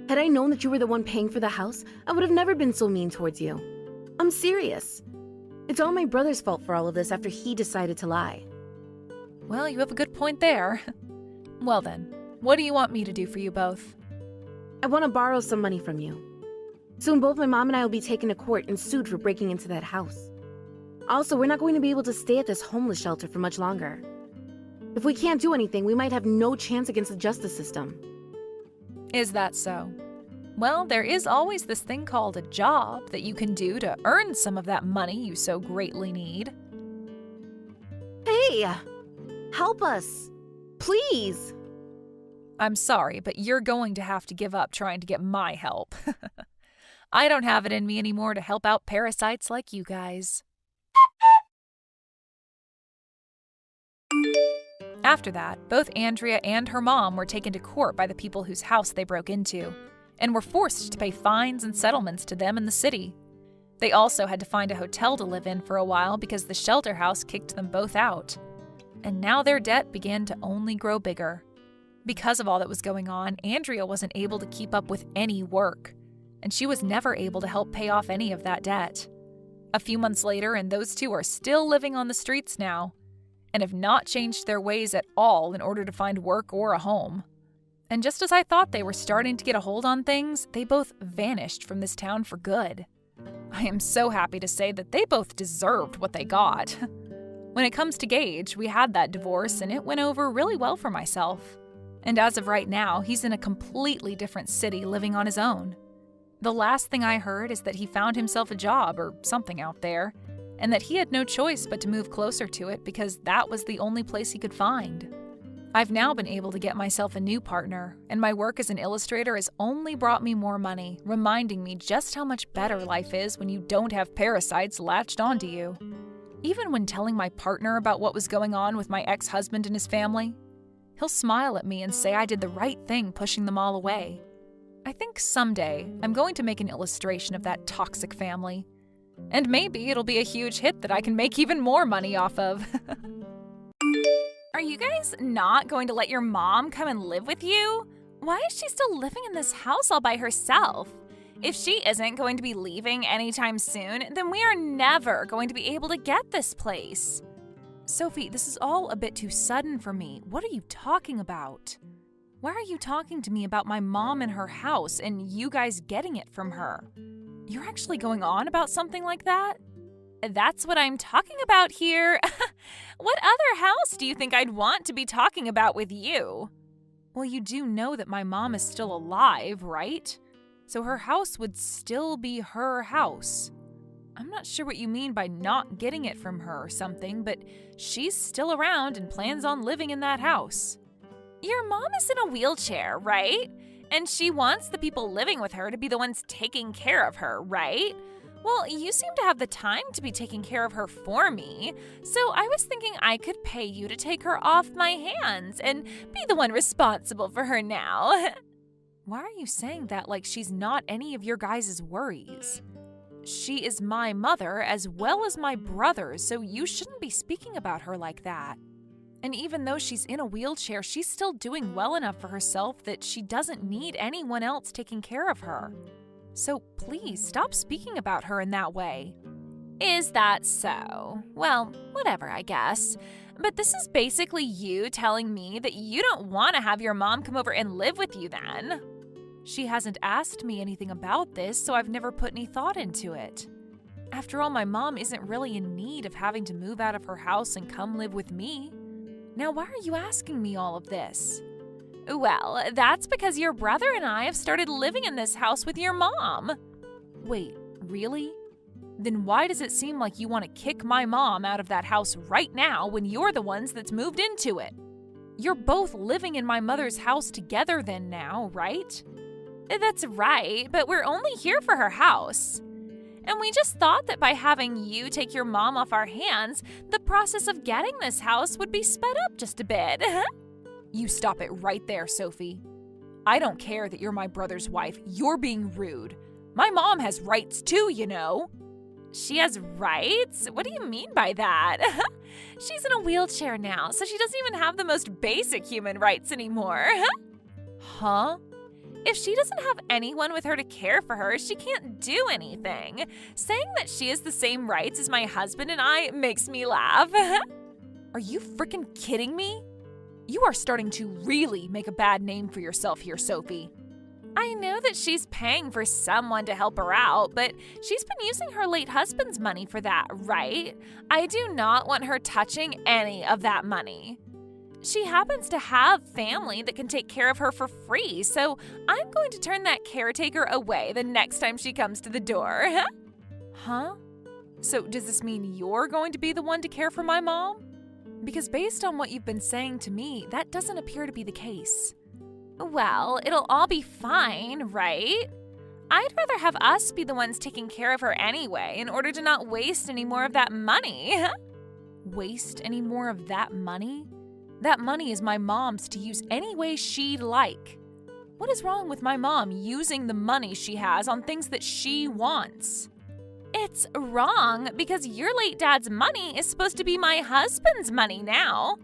Had I known that you were the one paying for the house, I would have never been so mean towards you. I'm serious. It's all my brother's fault for all of this after he decided to lie. Well, you have a good point there. Well then, what do you want me to do for you both? I want to borrow some money from you. Soon both my mom and I will be taken to court and sued for breaking into that house. Also, we're not going to be able to stay at this homeless shelter for much longer. If we can't do anything, we might have no chance against the justice system. Is that so? Well, there is always this thing called a job that you can do to earn some of that money you so greatly need. Hey! Help us! Please! I'm sorry, but you're going to have to give up trying to get my help. I don't have it in me anymore to help out parasites like you guys. After that, both Andrea and her mom were taken to court by the people whose house they broke into, and were forced to pay fines and settlements to them in the city. They also had to find a hotel to live in for a while because the shelter house kicked them both out. And now their debt began to only grow bigger. Because of all that was going on, Andrea wasn't able to keep up with any work, and she was never able to help pay off any of that debt. A few months later, and those two are still living on the streets now, and have not changed their ways at all in order to find work or a home. And just as I thought they were starting to get a hold on things, they both vanished from this town for good. I am so happy to say that they both deserved what they got. When it comes to Gage, we had that divorce and it went over really well for myself. And as of right now, he's in a completely different city living on his own. The last thing I heard is that he found himself a job or something out there, and that he had no choice but to move closer to it because that was the only place he could find. I've now been able to get myself a new partner, and my work as an illustrator has only brought me more money, reminding me just how much better life is when you don't have parasites latched onto you. Even when telling my partner about what was going on with my ex-husband and his family, he'll smile at me and say I did the right thing pushing them all away. I think someday I'm going to make an illustration of that toxic family. And maybe it'll be a huge hit that I can make even more money off of. Are you guys not going to let your mom come and live with you? Why is she still living in this house all by herself? If she isn't going to be leaving anytime soon, then we are never going to be able to get this place. Sophie, this is all a bit too sudden for me. What are you talking about? Why are you talking to me about my mom and her house and you guys getting it from her? You're actually going on about something like that? That's what I'm talking about here. What other house do you think I'd want to be talking about with you? Well, you do know that my mom is still alive, right? So her house would still be her house. I'm not sure what you mean by not getting it from her or something, but she's still around and plans on living in that house. Your mom is in a wheelchair, right? And she wants the people living with her to be the ones taking care of her, right? Well, you seem to have the time to be taking care of her for me, so I was thinking I could pay you to take her off my hands and be the one responsible for her now. Why are you saying that like she's not any of your guys' worries? She is my mother as well as my brother, so you shouldn't be speaking about her like that. And even though she's in a wheelchair, she's still doing well enough for herself that she doesn't need anyone else taking care of her. So please stop speaking about her in that way. Is that so? Well, whatever, I guess. But this is basically you telling me that you don't want to have your mom come over and live with you then. She hasn't asked me anything about this, so I've never put any thought into it. After all, my mom isn't really in need of having to move out of her house and come live with me. Now, why are you asking me all of this? Well, that's because your brother and I have started living in this house with your mom. Wait, really? Then why does it seem like you want to kick my mom out of that house right now when you're the ones that's moved into it? You're both living in my mother's house together then now, right? That's right, but we're only here for her house. And we just thought that by having you take your mom off our hands, the process of getting this house would be sped up just a bit. You stop it right there, Sophie. I don't care that you're my brother's wife. You're being rude. My mom has rights too, you know. She has rights? What do you mean by that? She's in a wheelchair now, so she doesn't even have the most basic human rights anymore. Huh? If she doesn't have anyone with her to care for her, she can't do anything. Saying that she has the same rights as my husband and I makes me laugh. Are you freaking kidding me? You are starting to really make a bad name for yourself here, Sophie. I know that she's paying for someone to help her out, but she's been using her late husband's money for that, right? I do not want her touching any of that money. She happens to have family that can take care of her for free, so I'm going to turn that caretaker away the next time she comes to the door. Huh? So does this mean you're going to be the one to care for my mom? Because based on what you've been saying to me, that doesn't appear to be the case. Well, it'll all be fine, right? I'd rather have us be the ones taking care of her anyway in order to not waste any more of that money. Waste any more of that money? That money is my mom's to use any way she'd like. What is wrong with my mom using the money she has on things that she wants? It's wrong because your late dad's money is supposed to be my husband's money now.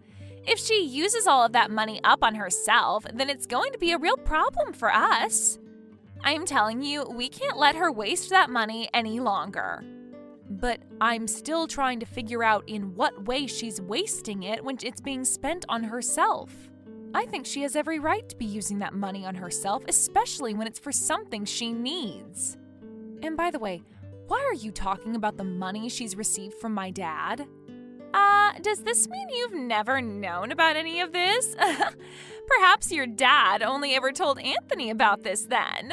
If she uses all of that money up on herself, then it's going to be a real problem for us. I'm telling you, we can't let her waste that money any longer. But I'm still trying to figure out in what way she's wasting it when it's being spent on herself. I think she has every right to be using that money on herself, especially when it's for something she needs. And by the way, why are you talking about the money she's received from my dad? Does this mean you've never known about any of this? Perhaps your dad only ever told Anthony about this then.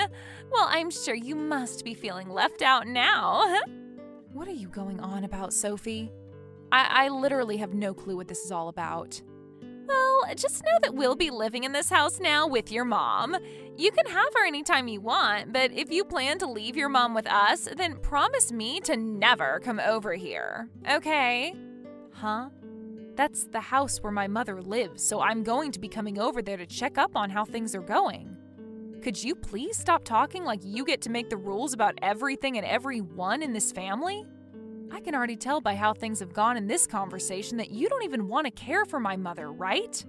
Well, I'm sure you must be feeling left out now. What are you going on about, Sophie? I literally have no clue what this is all about. Well, just know that we'll be living in this house now with your mom. You can have her anytime you want, but if you plan to leave your mom with us, then promise me to never come over here, okay? Huh? That's the house where my mother lives, so I'm going to be coming over there to check up on how things are going. Could you please stop talking like you get to make the rules about everything and everyone in this family? I can already tell by how things have gone in this conversation that you don't even want to care for my mother, right?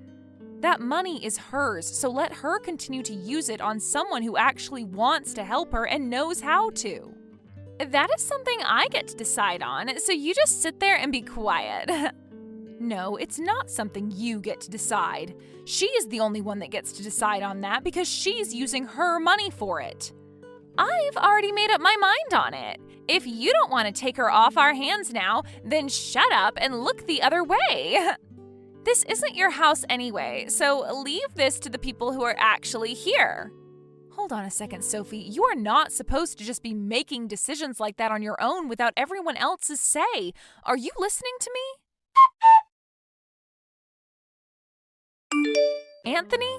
That money is hers, so let her continue to use it on someone who actually wants to help her and knows how to. That is something I get to decide on, so you just sit there and be quiet. No, it's not something you get to decide. She is the only one that gets to decide on that because she's using her money for it. I've already made up my mind on it. If you don't want to take her off our hands now, then shut up and look the other way. This isn't your house anyway, so leave this to the people who are actually here. Hold on a second, Sophie. You are not supposed to just be making decisions like that on your own without everyone else's say. Are you listening to me? Anthony?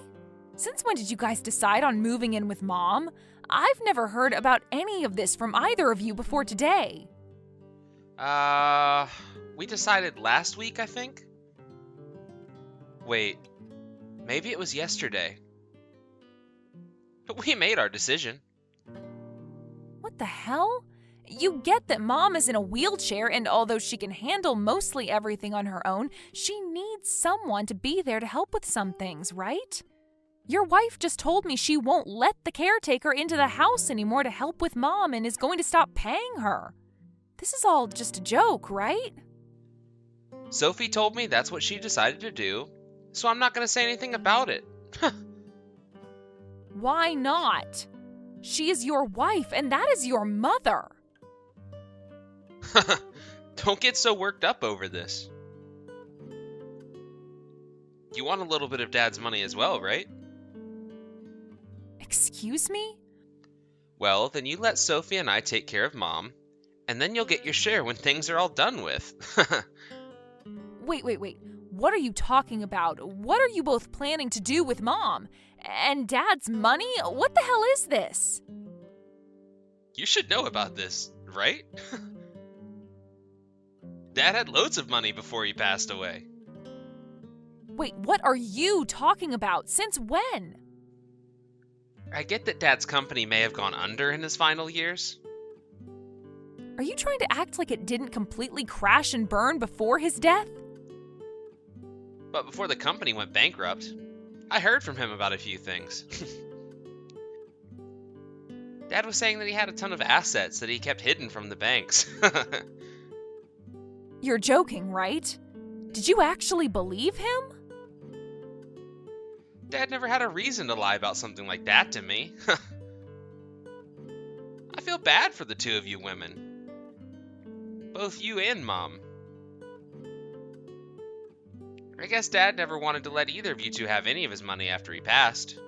Since when did you guys decide on moving in with Mom? I've never heard about any of this from either of you before today. We decided last week, I think? Wait, maybe it was yesterday. But we made our decision. What the hell? You get that Mom is in a wheelchair, and although she can handle mostly everything on her own, she needs someone to be there to help with some things, right? Your wife just told me she won't let the caretaker into the house anymore to help with Mom and is going to stop paying her. This is all just a joke, right? Sophie told me that's what she decided to do, so I'm not going to say anything about it. Why not? She is your wife, and that is your mother. Don't get so worked up over this. You want a little bit of Dad's money as well, right? Excuse me? Well, then you let Sophie and I take care of Mom, and then you'll get your share when things are all done with. Wait. What are you talking about? What are you both planning to do with Mom? And Dad's money? What the hell is this? You should know about this, right? Dad had loads of money before he passed away. Wait, what are you talking about? Since when? I get that Dad's company may have gone under in his final years. Are you trying to act like it didn't completely crash and burn before his death? But before the company went bankrupt, I heard from him about a few things. Dad was saying that he had a ton of assets that he kept hidden from the banks. You're joking, right? Did you actually believe him? Dad never had a reason to lie about something like that to me. I feel bad for the two of you women. Both you and Mom. I guess Dad never wanted to let either of you two have any of his money after he passed.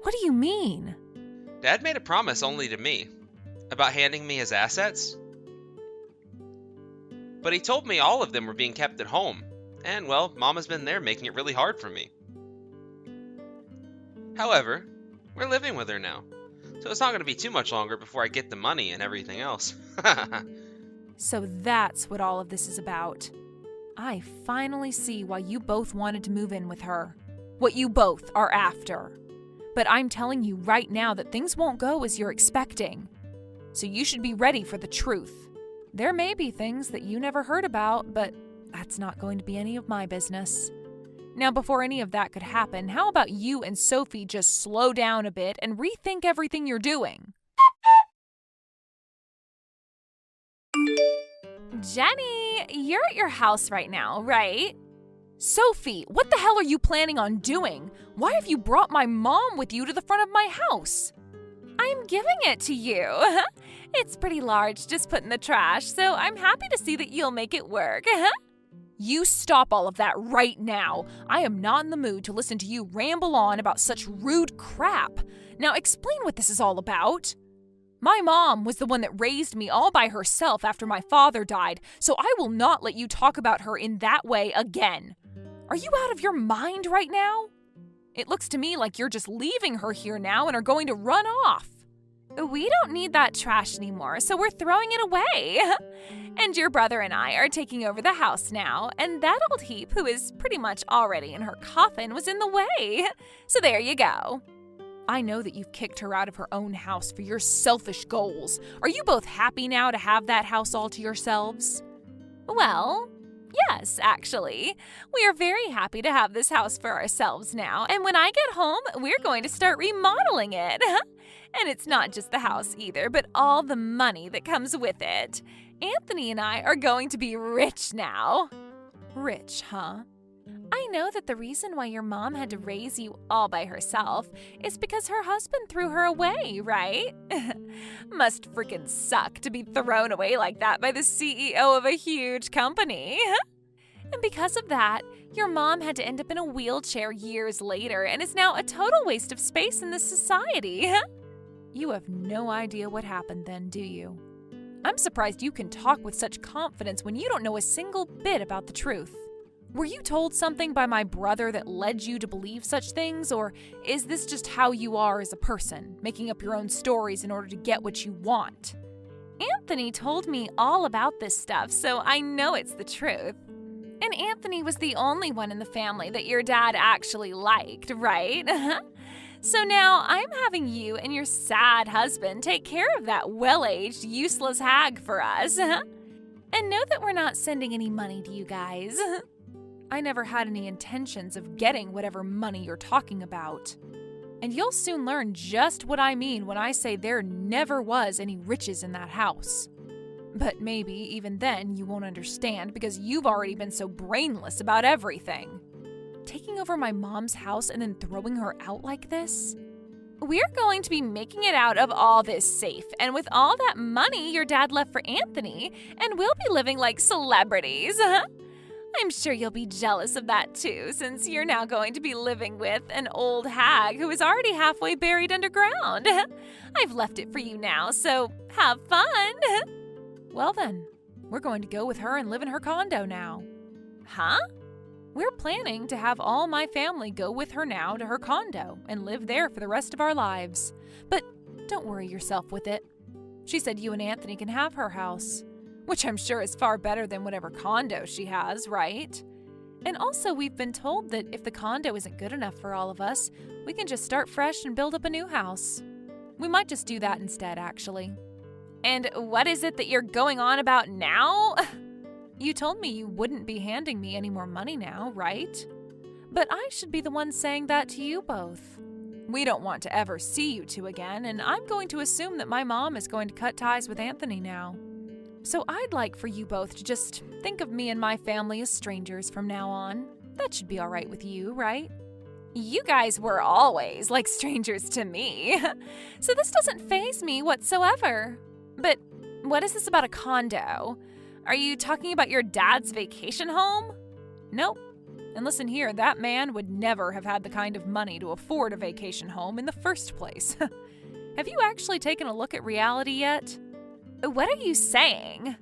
What do you mean? Dad made a promise only to me about handing me his assets. But he told me all of them were being kept at home, and well, Mom has been there making it really hard for me. However, we're living with her now, so it's not going to be too much longer before I get the money and everything else. So that's what all of this is about. I finally see why you both wanted to move in with her. What you both are after. But I'm telling you right now that things won't go as you're expecting. So you should be ready for the truth. There may be things that you never heard about, but that's not going to be any of my business. Now, before any of that could happen, how about you and Sophie just slow down a bit and rethink everything you're doing? Jenny, you're at your house right now, right? Sophie, what the hell are you planning on doing? Why have you brought my mom with you to the front of my house? I'm giving it to you. It's pretty large, just put in the trash, so I'm happy to see that you'll make it work. You stop all of that right now. I am not in the mood to listen to you ramble on about such rude crap. Now explain what this is all about. My mom was the one that raised me all by herself after my father died, so I will not let you talk about her in that way again. Are you out of your mind right now? It looks to me like you're just leaving her here now and are going to run off. We don't need that trash anymore, so we're throwing it away. And your brother and I are taking over the house now, and that old heap, who is pretty much already in her coffin, was in the way. So there you go. I know that you've kicked her out of her own house for your selfish goals. Are you both happy now to have that house all to yourselves? Well, yes, actually. We are very happy to have this house for ourselves now, and when I get home, we're going to start remodeling it. And it's not just the house either, but all the money that comes with it. Anthony and I are going to be rich now. Rich, huh? I know that the reason why your mom had to raise you all by herself is because her husband threw her away, right? Must freaking suck to be thrown away like that by the CEO of a huge company. And because of that, your mom had to end up in a wheelchair years later and is now a total waste of space in this society. You have no idea what happened then, do you? I'm surprised you can talk with such confidence when you don't know a single bit about the truth. Were you told something by my brother that led you to believe such things, or is this just how you are as a person, making up your own stories in order to get what you want? Anthony told me all about this stuff, so I know it's the truth. And Anthony was the only one in the family that your dad actually liked, right? So now I'm having you and your sad husband take care of that well-aged, useless hag for us. And know that we're not sending any money to you guys. I never had any intentions of getting whatever money you're talking about. And you'll soon learn just what I mean when I say there never was any riches in that house. But maybe even then you won't understand because you've already been so brainless about everything. Taking over my mom's house and then throwing her out like this? We're going to be making it out of all this safe, and with all that money your dad left for Anthony, and we'll be living like celebrities. I'm sure you'll be jealous of that too, since you're now going to be living with an old hag who is already halfway buried underground. I've left it for you now, so have fun. Well then, we're going to go with her and live in her condo now. Huh? We're planning to have all my family go with her now to her condo and live there for the rest of our lives. But don't worry yourself with it. She said you and Anthony can have her house, which I'm sure is far better than whatever condo she has, right? And also we've been told that if the condo isn't good enough for all of us, we can just start fresh and build up a new house. We might just do that instead, actually. And what is it that you're going on about now? You told me you wouldn't be handing me any more money now, right? But I should be the one saying that to you both. We don't want to ever see you two again, and I'm going to assume that my mom is going to cut ties with Anthony now. So I'd like for you both to just think of me and my family as strangers from now on. That should be all right with you, right? You guys were always like strangers to me, so this doesn't faze me whatsoever. But what is this about a condo? Are you talking about your dad's vacation home? Nope. And listen here, that man would never have had the kind of money to afford a vacation home in the first place. Have you actually taken a look at reality yet? What are you saying?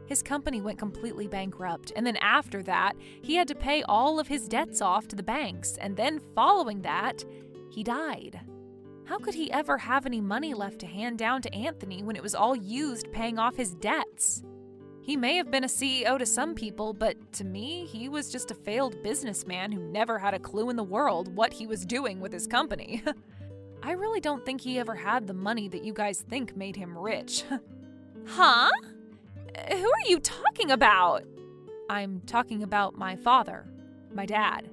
His company went completely bankrupt, and then after that, he had to pay all of his debts off to the banks, and then following that, he died. How could he ever have any money left to hand down to Anthony when it was all used paying off his debts? He may have been a CEO to some people, but to me, he was just a failed businessman who never had a clue in the world what he was doing with his company. I really don't think he ever had the money that you guys think made him rich. Huh? Who are you talking about? I'm talking about my father, my dad.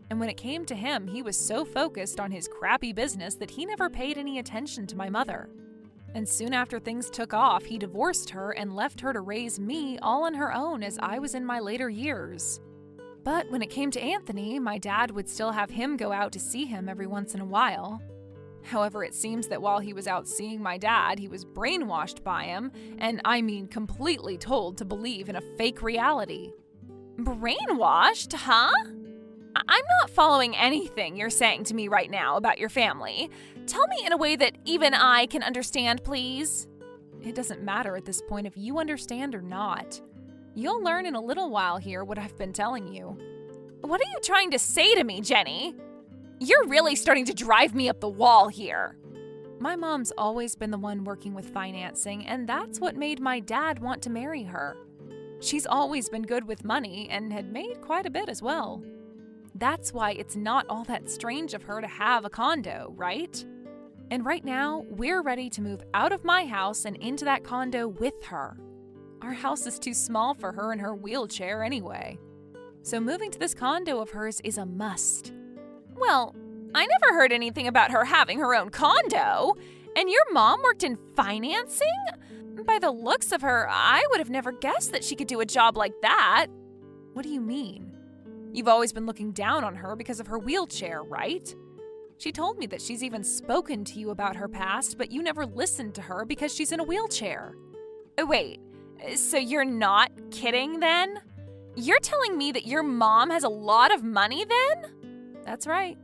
And when it came to him, he was so focused on his crappy business that he never paid any attention to my mother. And soon after things took off, he divorced her and left her to raise me all on her own as I was in my later years. But when it came to Anthony, my dad would still have him go out to see him every once in a while. However, it seems that while he was out seeing my dad, he was brainwashed by him, and I mean completely told to believe in a fake reality. Brainwashed, huh? I'm not following anything you're saying to me right now about your family. Tell me in a way that even I can understand, please. It doesn't matter at this point if you understand or not. You'll learn in a little while here what I've been telling you. What are you trying to say to me, Jenny? You're really starting to drive me up the wall here. My mom's always been the one working with financing, and that's what made my dad want to marry her. She's always been good with money and had made quite a bit as well. That's why it's not all that strange of her to have a condo, right? And right now, we're ready to move out of my house and into that condo with her. Our house is too small for her in her wheelchair anyway. So moving to this condo of hers is a must. Well, I never heard anything about her having her own condo. And your mom worked in financing? By the looks of her, I would have never guessed that she could do a job like that. What do you mean? You've always been looking down on her because of her wheelchair, right? She told me that she's even spoken to you about her past, but you never listened to her because she's in a wheelchair. Wait, so you're not kidding then? You're telling me that your mom has a lot of money then? That's right.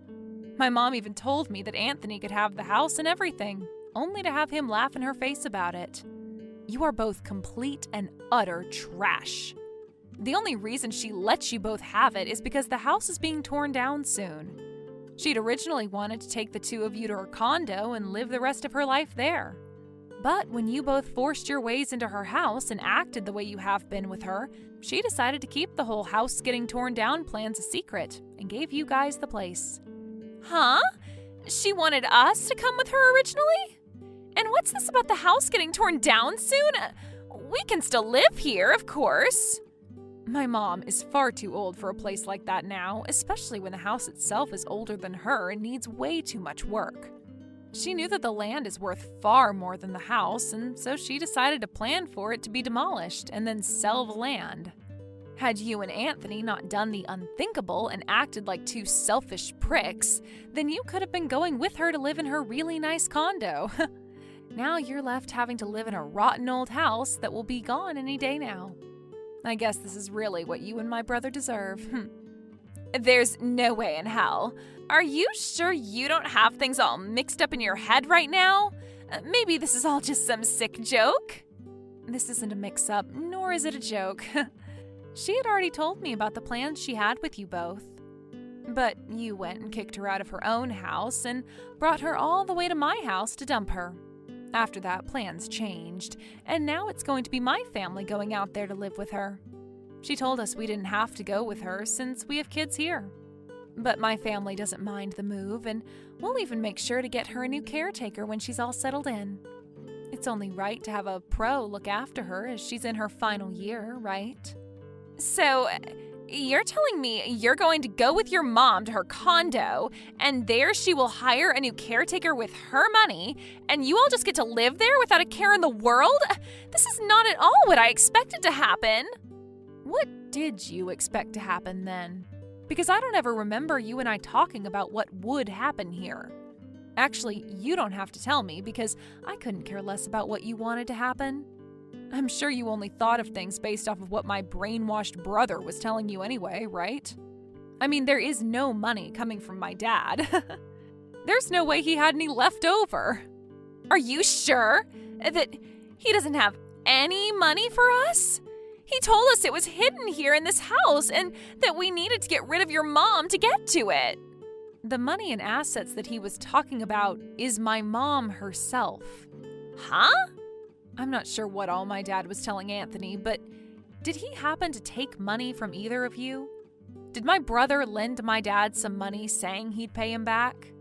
My mom even told me that Anthony could have the house and everything, only to have him laugh in her face about it. You are both complete and utter trash. The only reason she lets you both have it is because the house is being torn down soon. She'd originally wanted to take the two of you to her condo and live the rest of her life there. But when you both forced your ways into her house and acted the way you have been with her, she decided to keep the whole house getting torn down plans a secret and gave you guys the place. Huh? She wanted us to come with her originally? And what's this about the house getting torn down soon? We can still live here, of course. My mom is far too old for a place like that now, especially when the house itself is older than her and needs way too much work. She knew that the land is worth far more than the house, and so she decided to plan for it to be demolished and then sell the land. Had you and Anthony not done the unthinkable and acted like two selfish pricks, then you could have been going with her to live in her really nice condo. Now you're left having to live in a rotten old house that will be gone any day now. I guess this is really what you and my brother deserve. There's no way in hell. Are you sure you don't have things all mixed up in your head right now? Maybe this is all just some sick joke? This isn't a mix-up, nor is it a joke. She had already told me about the plans she had with you both. But you went and kicked her out of her own house and brought her all the way to my house to dump her. After that, plans changed, and now it's going to be my family going out there to live with her. She told us we didn't have to go with her since we have kids here. But my family doesn't mind the move, and we'll even make sure to get her a new caretaker when she's all settled in. It's only right to have a pro look after her as she's in her final year, right? So, you're telling me you're going to go with your mom to her condo, and there she will hire a new caretaker with her money, and you all just get to live there without a care in the world? This is not at all what I expected to happen. What did you expect to happen then? Because I don't ever remember you and I talking about what would happen here. Actually, you don't have to tell me because I couldn't care less about what you wanted to happen. I'm sure you only thought of things based off of what my brainwashed brother was telling you anyway, right? I mean, there is no money coming from my dad. There's no way he had any left over. Are you sure that he doesn't have any money for us? He told us it was hidden here in this house and that we needed to get rid of your mom to get to it. The money and assets that he was talking about is my mom herself. Huh? I'm not sure what all my dad was telling Anthony, but did he happen to take money from either of you? Did my brother lend my dad some money saying he'd pay him back?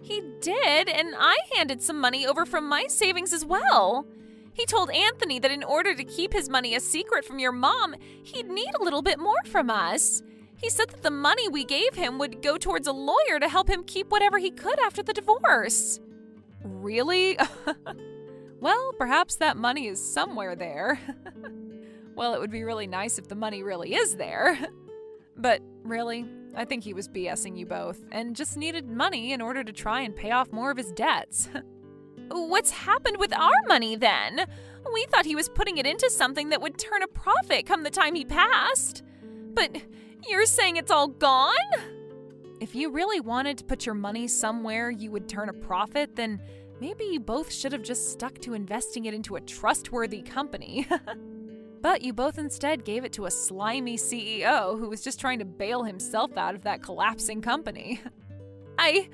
He did, and I handed some money over from my savings as well. He told Anthony that in order to keep his money a secret from your mom, he'd need a little bit more from us. He said that the money we gave him would go towards a lawyer to help him keep whatever he could after the divorce. Really? Well, perhaps that money is somewhere there. Well, it would be really nice if the money really is there. But really, I think he was BSing you both and just needed money in order to try and pay off more of his debts. What's happened with our money then? We thought he was putting it into something that would turn a profit come the time he passed. But you're saying it's all gone? If you really wanted to put your money somewhere you would turn a profit, then maybe you both should have just stuck to investing it into a trustworthy company. But you both instead gave it to a slimy CEO who was just trying to bail himself out of that collapsing company. I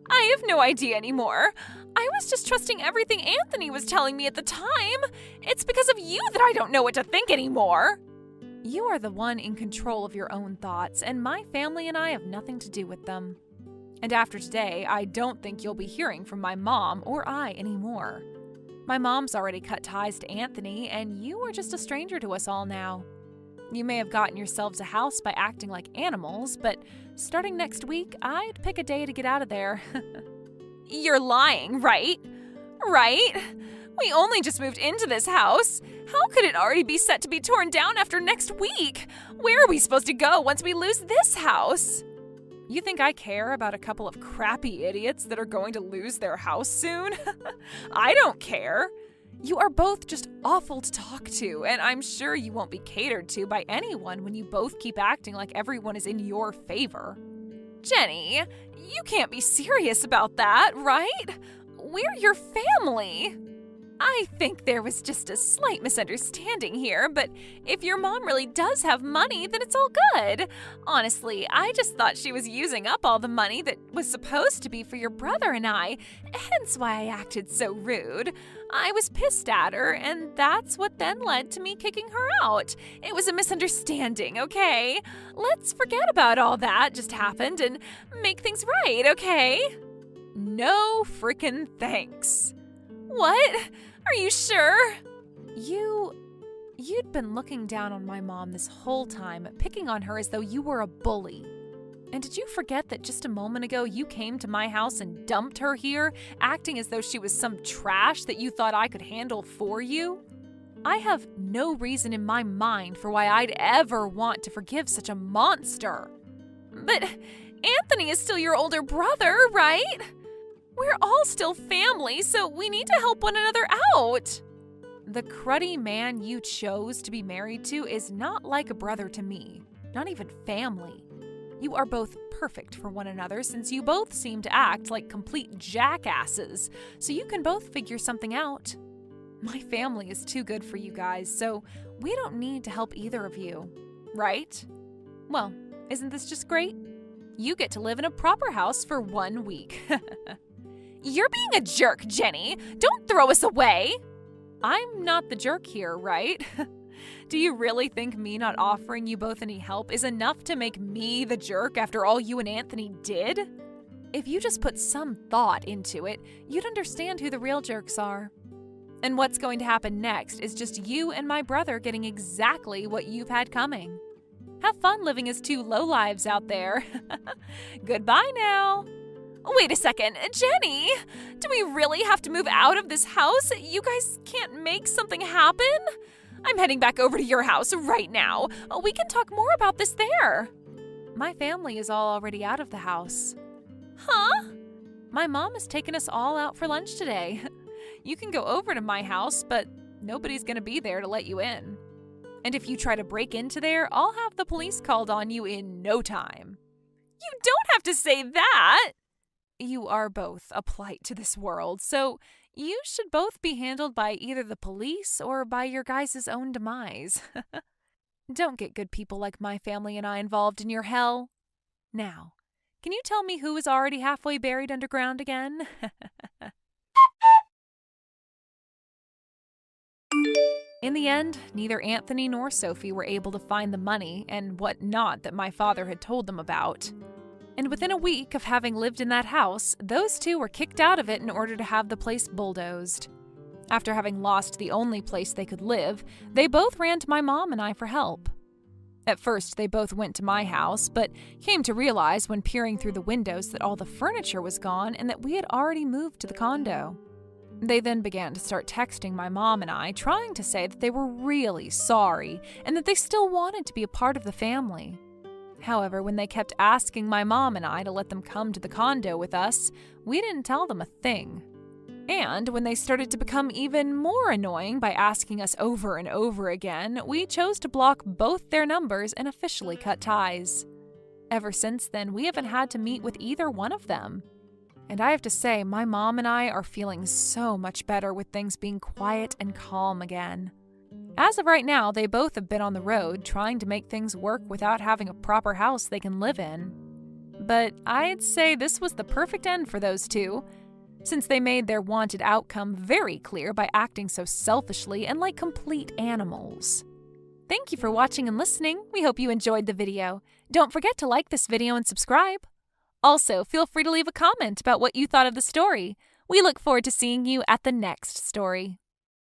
have no idea anymore. I was just trusting everything Anthony was telling me at the time. It's because of you that I don't know what to think anymore. You are the one in control of your own thoughts, and my family and I have nothing to do with them. And after today, I don't think you'll be hearing from my mom or I anymore. My mom's already cut ties to Anthony, and you are just a stranger to us all now. You may have gotten yourselves a house by acting like animals, but starting next week, I'd pick a day to get out of there. You're lying, right? Right? We only just moved into this house. How could it already be set to be torn down after next week? Where are we supposed to go once we lose this house? You think I care about a couple of crappy idiots that are going to lose their house soon? I don't care. You are both just awful to talk to, and I'm sure you won't be catered to by anyone when you both keep acting like everyone is in your favor. Jenny, you can't be serious about that, right? We're your family. I think there was just a slight misunderstanding here, but if your mom really does have money, then it's all good. Honestly, I just thought she was using up all the money that was supposed to be for your brother and I, hence why I acted so rude. I was pissed at her, and that's what then led to me kicking her out. It was a misunderstanding, okay? Let's forget about all that just happened and make things right, okay? No frickin' thanks. What? Are you sure? You'd been looking down on my mom this whole time, picking on her as though you were a bully. And did you forget that just a moment ago you came to my house and dumped her here, acting as though she was some trash that you thought I could handle for you? I have no reason in my mind for why I'd ever want to forgive such a monster. But Anthony is still your older brother, right? We're all still family, so we need to help one another out. The cruddy man you chose to be married to is not like a brother to me, not even family. You are both perfect for one another since you both seem to act like complete jackasses, so you can both figure something out. My family is too good for you guys, so we don't need to help either of you, right? Well, isn't this just great? You get to live in a proper house for 1 week. You're being a jerk, Jenny. Don't throw us away. I'm not the jerk here, right? Do you really think me not offering you both any help is enough to make me the jerk after all you and Anthony did? If you just put some thought into it, you'd understand who the real jerks are. And what's going to happen next is just you and my brother getting exactly what you've had coming. Have fun living as two lowlives out there. Goodbye now. Wait a second, Jenny, do we really have to move out of this house? You guys can't make something happen? I'm heading back over to your house right now. We can talk more about this there. My family is all already out of the house. Huh? My mom has taken us all out for lunch today. You can go over to my house, but nobody's going to be there to let you in. And if you try to break into there, I'll have the police called on you in no time. You don't have to say that! You are both a plight to this world, so you should both be handled by either the police or by your guys' own demise. Don't get good people like my family and I involved in your hell. Now, can you tell me who is already halfway buried underground again? In the end, neither Anthony nor Sophie were able to find the money and what not that my father had told them about. And within a week of having lived in that house, those two were kicked out of it in order to have the place bulldozed. After having lost the only place they could live, they both ran to my mom and I for help. At first, they both went to my house, but came to realize when peering through the windows that all the furniture was gone and that we had already moved to the condo. They then began to start texting my mom and I, trying to say that they were really sorry and that they still wanted to be a part of the family. However, when they kept asking my mom and I to let them come to the condo with us, we didn't tell them a thing. And when they started to become even more annoying by asking us over and over again, we chose to block both their numbers and officially cut ties. Ever since then, we haven't had to meet with either one of them. And I have to say, my mom and I are feeling so much better with things being quiet and calm again. As of right now, they both have been on the road trying to make things work without having a proper house they can live in. But I'd say this was the perfect end for those two, since they made their wanted outcome very clear by acting so selfishly and like complete animals. Thank you for watching and listening. We hope you enjoyed the video. Don't forget to like this video and subscribe. Also, feel free to leave a comment about what you thought of the story. We look forward to seeing you at the next story.